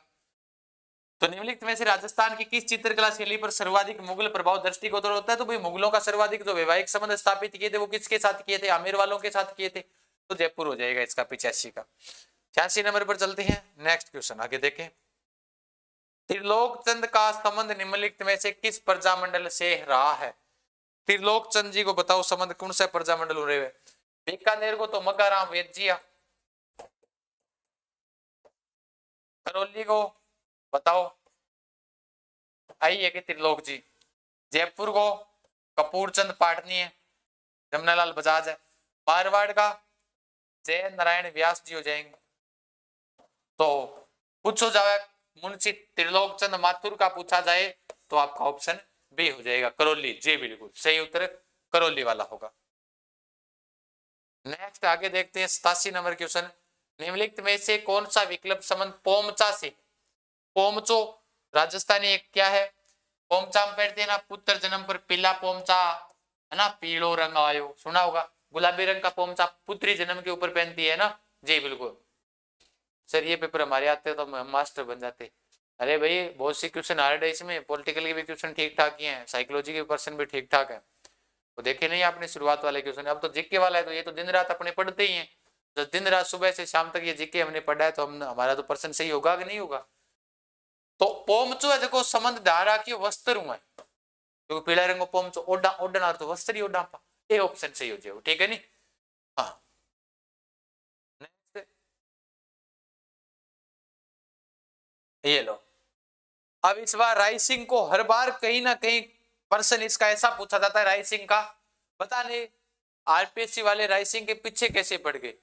तो निम्नलिखित में से राजस्थान की किस चित्रकला शैली पर सर्वाधिक मुगल प्रभाव दृष्टिगोचर होता है? तो भाई मुगलों का सर्वाधिक जो वैवाहिक संबंध स्थापित किए थे वो किसके साथ किए थे? आमेर वालों के साथ किए थे। तो जयपुर हो जाएगा इसका 85 का। 86 नंबर पर चलते हैं, नेक्स्ट क्वेश्चन आगे देखें। त्रिलोक चंद का संबंध निम्नलिखित में से किस प्रजामंडल से रहा है? त्रिलोक चंद जी को बताओ संबंध कौन सा प्रजामंडल हो रहे हुए? बीकानेर को तो मकाराम वेदजिया, करौली को बताओ आई है कि त्रिलोक जी, जयपुर को कपूर चंद पाटनी है, जमनालाल बजाज है, मारवाड़ का जय नारायण व्यास जी हो जाएंगे। तो पूछो जाए मुंशी त्रिलोक चंद माथुर का पूछा जाए तो आपका ऑप्शन बी हो जाएगा, करौली। जी बिल्कुल सही उत्तर करौली वाला होगा। नेक्स्ट आगे देखते हैं 87 नंबर क्वेश्चन। निम्नलिखित में से कौन सा विकल्प संबंध पोमचा से? पोमचो राजस्थानी एक क्या है? पोमचा हम पढ़ते हैं ना, पुत्र जन्म पर पीला पोमचा, है ना, पीलो रंग आयो, सुना होगा। गुलाबी रंग का पोमचा पुत्री जन्म के ऊपर पहनती है ना। जी बिल्कुल सर, ये पेपर हमारे आते तो हम मास्टर बन जाते। अरे भाई बहुत सी क्वेश्चन हार्ड है इसमें, पॉलिटिकल के भी क्वेश्चन ठीक ठाक ही हैं, साइकोलॉजी के क्वेश्चन भी ठीक ठाक है। तो देखे नहीं आपने शुरुआत वाले क्वेश्चन, अब तो जीके वाला है तो ये तो दिन रात अपने पढ़ते ही हैं। तो दिन रात सुबह से शाम तक ये जीके हमने पढ़ा है तो हम हमारा तो पर्सन सही होगा कि नहीं होगा। तो पोमचो है देखो संबंध धारा की वस्त्र हूं है, क्योंकि पीला रंग पोमचो ओडा ओडना तो वस्त्र ही ओडा पा, ये ऑप्शन सही हो जाएगा, ठीक है नहीं। हाँ ये लो, अब इस बार राइसिंग को हर बार कहीं ना कहीं पर्सन इसका ऐसा पूछा जाता है राइसिंग का, बता नहीं आरपीएससी वाले राइसिंग के पीछे कैसे पड़ गए।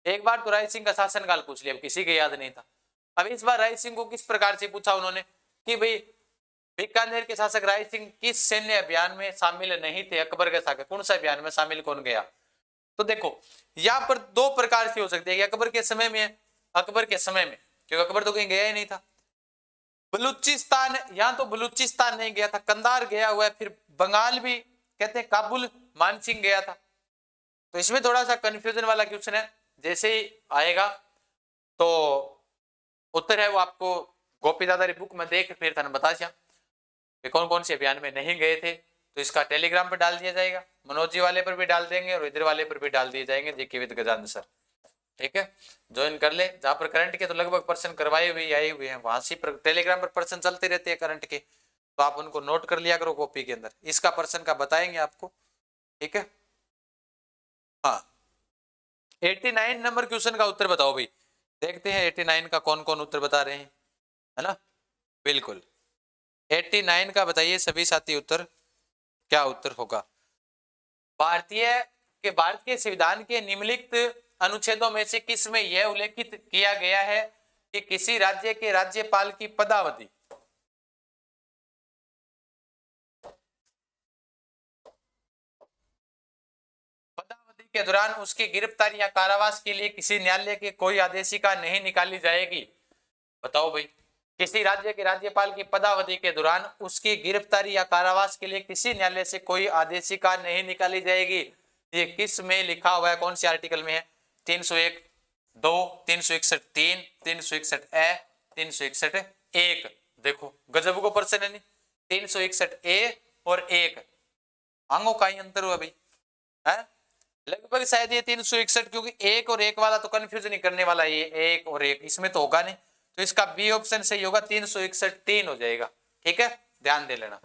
एक बार तो राइसिंग का शासनकाल पूछ लिया, अब किसी के याद नहीं था। अब इस बार राइसिंग को किस प्रकार से पूछा उन्होंने कि भाई बीकानेर के शासक रायसिंह किस सैन्य अभियान में शामिल नहीं थे, अकबर के साथ कौन सा अभियान में शामिल कौन गया। तो देखो यहाँ पर दो प्रकार से हो सकती है कि अकबर के समय में, अकबर के समय में क्योंकि अकबर तो कहीं गया ही नहीं था। बलूचिस्तान, यहाँ तो बलूचिस्तान नहीं गया था, कंधार गया हुआ है, फिर बंगाल भी कहते हैं, काबुल मानसिंह गया था। तो इसमें थोड़ा सा कंफ्यूजन वाला क्वेश्चन है, जैसे ही आएगा तो उत्तर है वो आपको गोपी दादा बुक में देख फिर था बता दिया कौन कौन से अभियान में नहीं गए थे। तो इसका टेलीग्राम पर डाल दिया जाएगा, मनोज जी वाले पर भी डाल देंगे और इधर वाले पर भी डाल दिए जाएंगे, जीके विद गजानंद सर, ठीक है। ज्वाइन कर ले, जहां पर करंट के तो लगभग पर्सन करवाए हुए आए हुए हैं, वहां से टेलीग्राम पर पर्सन चलते रहते हैं करंट के, तो आप उनको नोट कर लिया करो कॉपी के अंदर, इसका पर्सन का बताएंगे आपको, ठीक है। हाँ 89 नंबर क्वेश्चन का उत्तर बताओ भाई, देखते हैं 89 का कौन कौन उत्तर बता रहे हैं, है ना। बिल्कुल 89 का बताइए सभी साथी उत्तर, क्या उत्तर होगा। भारत के संविधान के निम्नलिखित अनुच्छेदों में से किस में यह उल्लेखित किया गया है कि किसी राज्य के राज्यपाल की पदावधि के दौरान उसकी गिरफ्तारी या कारावास के लिए किसी न्यायालय की कोई आदेशिका नहीं निकाली जाएगी। बताओ भाई, किसी राज्य के राज्यपाल की पदावधि के दौरान उसकी गिरफ्तारी या कारावास के लिए किसी न्यायालय से कोई आदेशिका नहीं निकाली जाएगी। ये किस में लिखा हुआ है, कौन सी आर्टिकल में है, 301 2 361 3 361 ए 361 1। देखो गजब को पर्सन है नहीं, 361 ए और 1 अंगों का ही अंतर हुआ भाई है लगभग, शायद ये 361, क्योंकि एक और एक वाला तो कंफ्यूजन नहीं करने वाला, ये एक और एक इसमें तो होगा नहीं, तो इसका बी ऑप्शन सही होगा, 361 3 हो जाएगा, ठीक है। ध्यान दे लेना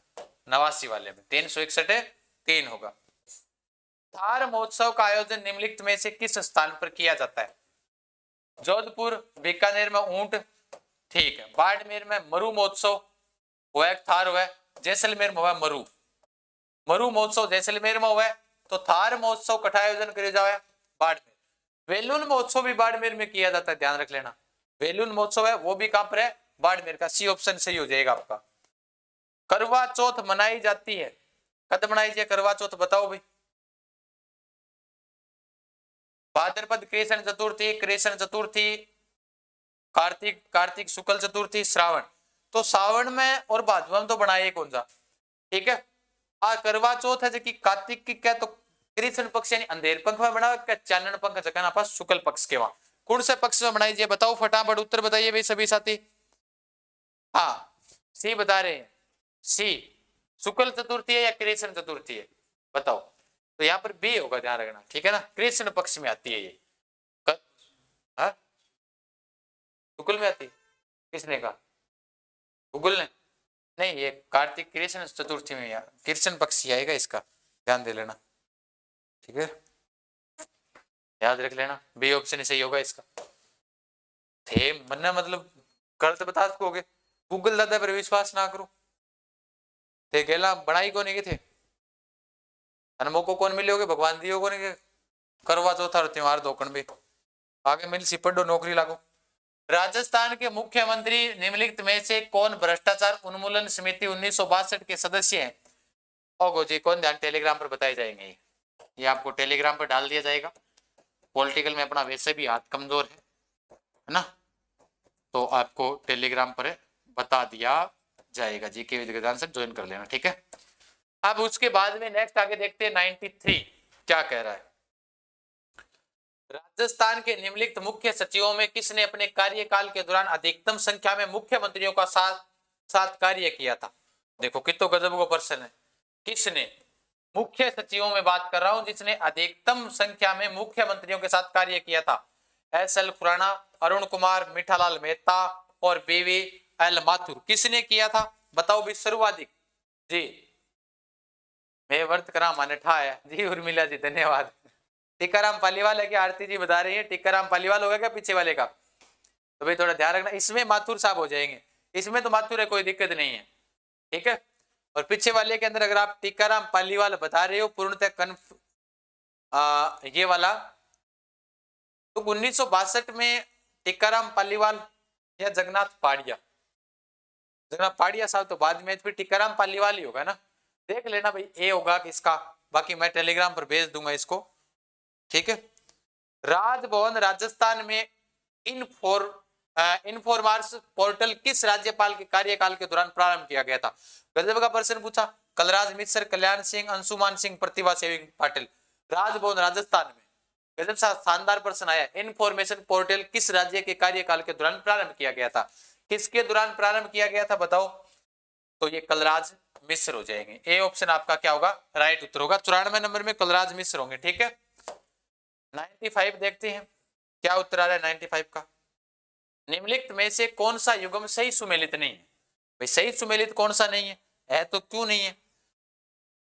89 वाले में 361 3 होगा। थार महोत्सव का आयोजन निम्नलिखित में से किस स्थान पर किया जाता है। जोधपुर, बीकानेर में ऊंट, ठीक है, बाड़मेर में मरु महोत्सव हुआ है, थार हुआ है, जैसलमेर में हुआ मरु, मरु महोत्सव जैसलमेर में हुआ है, तो थार महोत्सव कठा आयोजन करे जाए बाड़मेर। वेलुन महोत्सव भी बाड़मेर में किया जाता है, ध्यान रख लेना, वेलुन महोत्सव है वो भी कहां पर है, बाड़मेर का, सी ऑप्शन सही हो जाएगा आपका। करवा चौथ मनाई जाती है, कब मनाई जाए करवा चौथ, बताओ भाई। भाद्रपद कृष्ण चतुर्थी, कृष्ण चतुर्थी, कार्तिक कार्तिक शुक्ल चतुर्थी, श्रावण, तो सावन में और भादवा में तो बनाए कौन सा, ठीक है। करवा चौथ है जो कि कार्तिक की क्या, तो कृष्ण पक्ष यानी अंधेर पंख में बना, क्या चानन पंख जगह पास शुक्ल पक्ष के वहां, कौन से पक्ष में बनाई जाए, बताओ फटाफट उत्तर बताइए भाई सभी साथी। हाँ सी बता रहे हैं, सी शुक्ल चतुर्थी है या कृष्ण चतुर्थी है, बताओ। तो यहाँ पर बी होगा, ध्यान रखना, ठीक है ना, कृष्ण पक्ष में आती है ये, शुक्ल में आती, किसने कहा, गूगल ने, नहीं ये कार्तिक कृष्ण चतुर्थी में कृष्ण पक्ष आएगा इसका, ध्यान दे लेना, ठीक है, याद रख लेना, बी ऑप्शन सही होगा इसका। थे मन्ना मतलब गलत बता सकोगे, गूगल दादा पर विश्वास ना करो, थे गेला बनाई को नहीं थे, अनमो को कौन मिले होगे, भगवान दियो को नहीं, करवा चौथा और त्योहार धोकन भी आगे मिल सिपड़ो नौकरी लागो। राजस्थान के मुख्यमंत्री निम्नलिखित में से कौन भ्रष्टाचार उन्मूलन समिति 1962 के सदस्य हैं। ओगो जी कौन, ध्यान टेलीग्राम पर बताए जाएंगे, ये आपको टेलीग्राम पर डाल दिया जाएगा। पॉलिटिकल में अपना वैसे भी हाथ कमजोर है ना, तो आपको टेलीग्राम पर बता दिया जाएगा, जी के विद्यान से ज्वाइन कर लेना, ठीक है। अब उसके बाद में नेक्स्ट आगे देखते हैं 93 क्या कह रहा है। राजस्थान के निम्नलिखित मुख्य सचिवों में किसने अपने कार्यकाल के दौरान अधिकतम संख्या में मुख्यमंत्रियों का साथ कार्य किया था? देखो कितो गजब को प्रश्न है। किसने, मुख्य सचिवों में बात कर रहा हूं जिसने अधिकतम संख्या में मुख्यमंत्रियों के साथ कार्य किया था। एस.एल. खुराना, अरुण कुमार, मीठालाल मेहता और बी.वी.एल. माथुर। किसने किया था बताओ भी सर्वाधिक? जी मैं वर्त करा माने ठा है जी। उर्मिला जी धन्यवाद। टीकाराम पालीवाल है क्या? आरती जी बता रही है टीकाराम पालीवाल होगा क्या पीछे वाले का? तो भाई थोड़ा ध्यान रखना, इसमें माथुर साहब हो जाएंगे, इसमें तो माथुर है, कोई दिक्कत नहीं है, ठीक है। और पीछे वाले के अंदर अगर आप टीकाराम पालीवाल बता रहे हो पूर्णतः ये वाला, तो 1962 में टीकाराम पालीवाल या जगन्नाथ पाड़िया? जगन्नाथ पाड़िया साहब तो बाद में, फिर टीकाराम पालीवाल ही होगा ना। देख लेना भाई ए होगा किसका, बाकी मैं टेलीग्राम पर भेज दूंगा इसको, ठीक है। राजभवन राजस्थान में इनफॉर्मर्स पोर्टल किस राज्यपाल के कार्यकाल के दौरान प्रारंभ किया गया था? गजब का प्रश्न पूछा। कलराज मिश्र, कल्याण सिंह, अंशुमान सिंह, प्रतिभा सेवी पाटिल। राजभवन राजस्थान में, गजब सा शानदार प्रश्न आया। इन्फॉर्मेशन पोर्टल किस राज्य के कार्यकाल के दौरान प्रारंभ किया गया था? किसके दौरान प्रारंभ किया गया था बताओ? तो ये कलराज मिश्र हो जाएंगे। ए ऑप्शन आपका क्या होगा? राइट उत्तर होगा। 94 नंबर में कलराज मिश्र होंगे, ठीक है। 95 देखते हैं क्या उत्तर आ रहा है 95 का। निम्नलिखित में से कौन सा युग्म सही सुमेलित नहीं है? भाई सही सुमेलित कौन सा नहीं है तो क्यों नहीं है?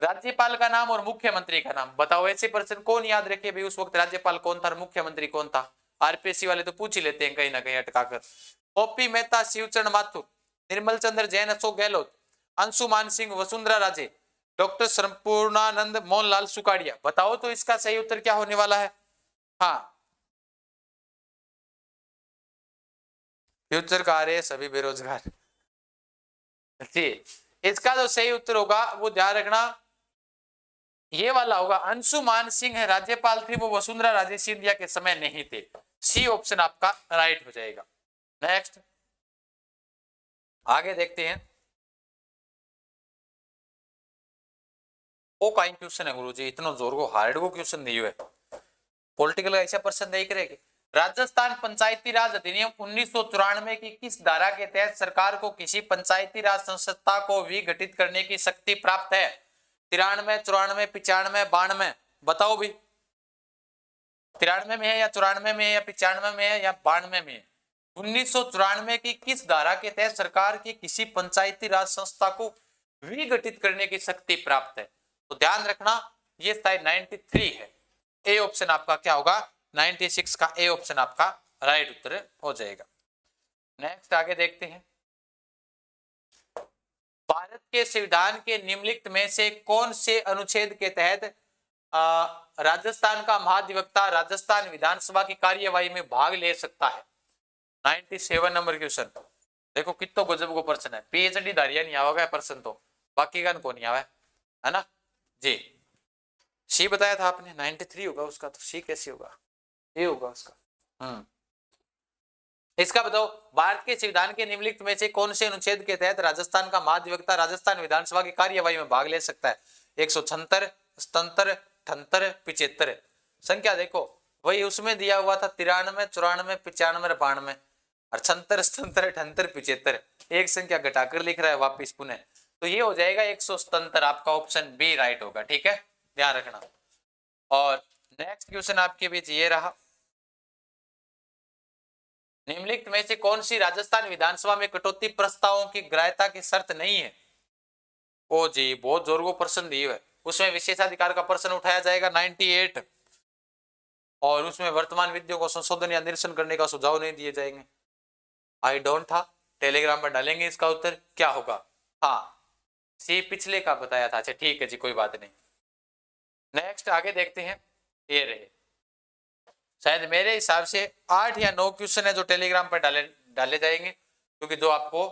राज्यपाल का नाम और मुख्यमंत्री का नाम बताओ। ऐसे पर्सन कौन याद रखे भाई उस वक्त राज्यपाल कौन था और मुख्यमंत्री कौन था? आरपीएससी वाले तो पूछ ही लेते हैं कहीं ना कहीं अटकाकर। ओपी मेहता, शिवचरण माथुर, निर्मल चंद्र जैन, अशोक गहलोत, अंशुमान सिंह, वसुंधरा राजे, डॉक्टर संपूर्णानंद, मोहनलाल सुकाड़िया। बताओ तो इसका सही उत्तर क्या होने वाला है? हाँ फ्यूचर का आ रहे हैं सभी बेरोजगार जी। इसका जो सही उत्तर होगा वो ध्यान रखना ये वाला होगा। अंशुमान सिंह राज्यपाल थे, वो वसुंधरा राजे सिंधिया के समय नहीं थे। सी ऑप्शन आपका राइट हो जाएगा। नेक्स्ट आगे देखते हैं। वो कहीं क्वेश्चन है गुरुजी, इतना जोर को हार्ड को क्वेश्चन नहीं हुए पॉलिटिकल का ऐसा प्रश्न देख रहे हैं। राजस्थान पंचायती राज अधिनियम 1994 की किस धारा के तहत सरकार को किसी पंचायती राज संस्था को विघटित करने की शक्ति प्राप्त है? 93, 94, 95, 92 बताओ भी। 93 में है या 94 में है या 95 में है या 92 में है? 1994 की किस धारा के तहत सरकार की किसी पंचायती राज संस्था को विघटित करने की शक्ति प्राप्त है? तो ध्यान रखना ये शायद 93 है। ए ऑप्शन आपका क्या होगा? 96 का ए ऑप्शन आपका राइट उत्तर हो जाएगा। नेक्स्ट आगे देखते हैं। भारत के संविधान के निम्नलिखित में से कौन से अनुच्छेद के तहत राजस्थान का महाधिवक्ता राजस्थान विधानसभा की कार्यवाही में भाग ले सकता है? 97 नंबर क्वेश्चन। देखो कितो गजब को प्रश्न है, पीएचडी धारिया नहीं आवा प्रश्न, तो बाकी का को नहीं आवा है ना जी। सी बताया था आपने, 93 होगा उसका, तो सी कैसे होगा? ये होगा उसका। इसका बताओ। भारत के संविधान के निम्नलिखित में से कौन से अनुच्छेद के तहत राजस्थान का महाधिवक्ता राजस्थान विधानसभा की कार्यवाही में भाग ले सकता है? 176, 77, 78, 75। संख्या देखो वही उसमें दिया हुआ था 93, 94, 95, 92 और 76, 77, 78, 75। एक संख्या घटाकर लिख रहा है वापिस पुनः, तो ये हो जाएगा 177। आपका ऑप्शन बी राइट होगा, ठीक है, ध्यान रखना। और नेक्स्ट क्वेश्चन आपके बीच ये रहा। निम्नलिखित में से कौन सी राजस्थान विधानसभा में कटौती प्रस्तावों की ग्राह्यता की शर्त नहीं है? ओ जी बहुत जोर को प्रश्न दिए है, उसमें विशेषाधिकार का प्रश्न उठाया जाएगा 98, और उसमें वर्तमान विधियों को संशोधन या निरसन करने का सुझाव नहीं दिए जाएंगे। आई डोंट था, टेलीग्राम पर डालेंगे इसका उत्तर क्या होगा। हाँ सी पिछले का बताया था। अच्छा ठीक है जी, कोई बात नहीं। नेक्स्ट आगे देखते हैं। ये रहे शायद मेरे हिसाब से 8 या 9 क्वेश्चन है जो टेलीग्राम पर डाले जाएंगे, क्योंकि जो आपको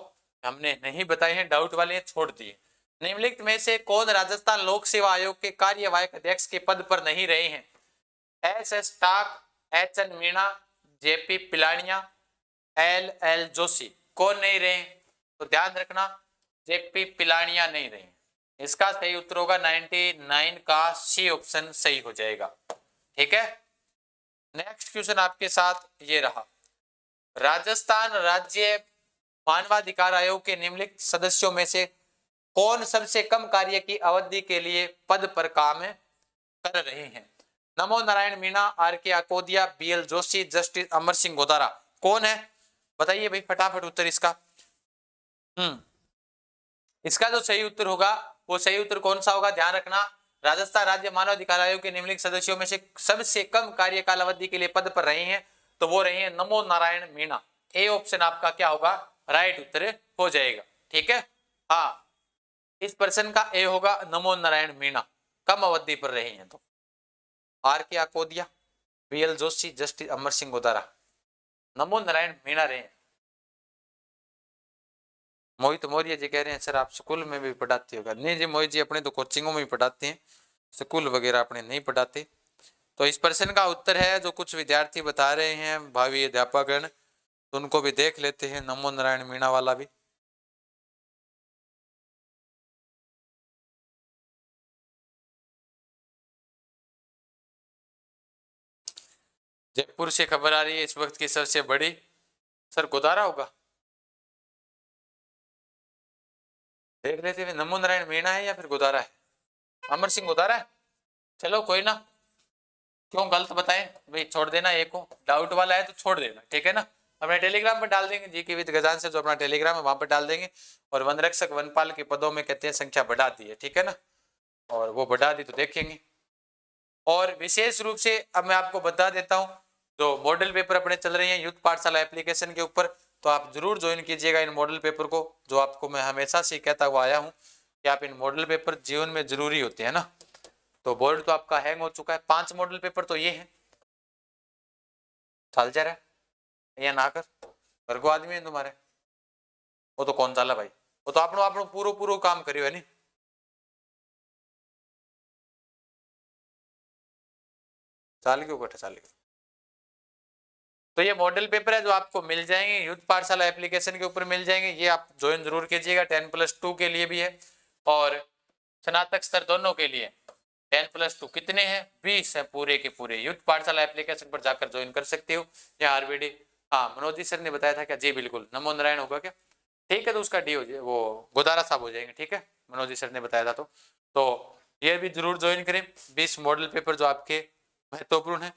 हमने नहीं बताए हैं डाउट वाले छोड़ दिए। निम्नलिखित में से कौन राजस्थान लोक सेवा आयोग के कार्यवाहक अध्यक्ष के पद पर नहीं रहे हैं? S Tak, H N. Meena, JP Pilania, L Joshi. कौन नहीं रहे? तो ध्यान रखना जेपी पिलानिया नहीं रहे। इसका सही उत्तर होगा 99 का सी ऑप्शन सही हो जाएगा, ठीक है। नेक्स्ट क्वेश्चन आपके साथ ये रहा, राजस्थान राज्य मानवाधिकार आयोग के निम्नलिखित सदस्यों में से कौन सबसे कम कार्य की अवधि के लिए पद पर काम कर रहे हैं? नमो Narayan Meena, R K Akodia, B L Joshi, justice Amar Singh Godara. कौन है बताइए भाई फटाफट उत्तर इसका। इसका जो सही उत्तर होगा वो सही उत्तर कौन सा होगा, ध्यान रखना, राजस्थान राज्य मानव अधिकार आयोग के निम्नलिखित सदस्यों में से सबसे कम कार्यकाल अवधि के लिए पद पर रहे हैं, तो वो रहे हैं नमो नारायण मीणा। ए ऑप्शन आपका क्या होगा, राइट उत्तर हो जाएगा। ठीक है, हाँ इस पर्सन का ए होगा, नमो नारायण मीणा कम अवधि पर रहे हैं। तो R K Akodia, B L Joshi, justice Amar Singh Godara, Namo Narayan Meena रहे हैं। मोहित मौर्य जी कह रहे हैं सर आप स्कूल में भी पढ़ाते होगा? नहीं जी मोहित जी, अपने तो कोचिंगों में भी पढ़ाते हैं, स्कूल वगैरह अपने नहीं पढ़ाते। तो इस प्रश्न का उत्तर है जो कुछ विद्यार्थी बता रहे हैं भावी अध्यापकगण, तो उनको भी देख लेते हैं, नमो नारायण मीणा वाला भी। जयपुर से खबर आ रही है इस वक्त की सबसे बड़ी, सर गोदारा होगा, देख लेते हैं नमो नारायण मीणा है या फिर गोदारा है, अमर सिंह गोदारा है। चलो कोई ना, क्यों गलत बताएं भाई, छोड़ देना, एक को डाउट वाला है तो छोड़ देना, ठीक है ना। अपने टेलीग्राम पर डाल देंगे, जीके विद गजान से जो अपना टेलीग्राम है वहां पर डाल देंगे। और वन रक्षक वनपाल के पदों में कहते हैं संख्या बढ़ा दी है, ठीक है ना, और वो बढ़ा दी तो देखेंगे। और विशेष रूप से अब मैं आपको बता देता हूँ, जो मॉडल पेपर अपने चल रहे हैं युक्त पाठशाला एप्लीकेशन के ऊपर, तो आप जरूर ज्वाइन कीजिएगा इन मॉडल पेपर को, जो आपको मैं हमेशा से कहता हुआ आया हूँ कि आप इन मॉडल पेपर जीवन में जरूरी होते हैं ना। तो बोर्ड तो आपका हैंग हो चुका है, 5 मॉडल पेपर तो ये है, चल जा रहा है या ना कर, घर को आदमी है तुम्हारे, वो तो कौन चाला भाई, वो तो आप पूरा पूरा काम करियो है नहीं। चाल क्यों कटे चाल क्यों, तो ये मॉडल पेपर है जो आपको मिल जाएंगे युद्ध पाठशाला एप्लीकेशन के ऊपर मिल जाएंगे, ये आप ज्वाइन जरूर कीजिएगा। 10+2 के लिए भी है और स्नातक स्तर दोनों के लिए 10+2 कितने हैं, 20 है पूरे के पूरे। युद्ध पाठशाला एप्लीकेशन पर जाकर ज्वाइन कर सकते हो। या आरबीडी, हाँ मनोज जी सर ने बताया था क्या, जी बिल्कुल नमो नारायण होगा क्या, ठीक है, तो उसका डी हो जाए, वो गोदारा साहब हो जाएंगे, ठीक है, मनोज जी सर ने बताया था। तो ये भी जरूर ज्वाइन करें, 20 मॉडल पेपर जो आपके महत्वपूर्ण है।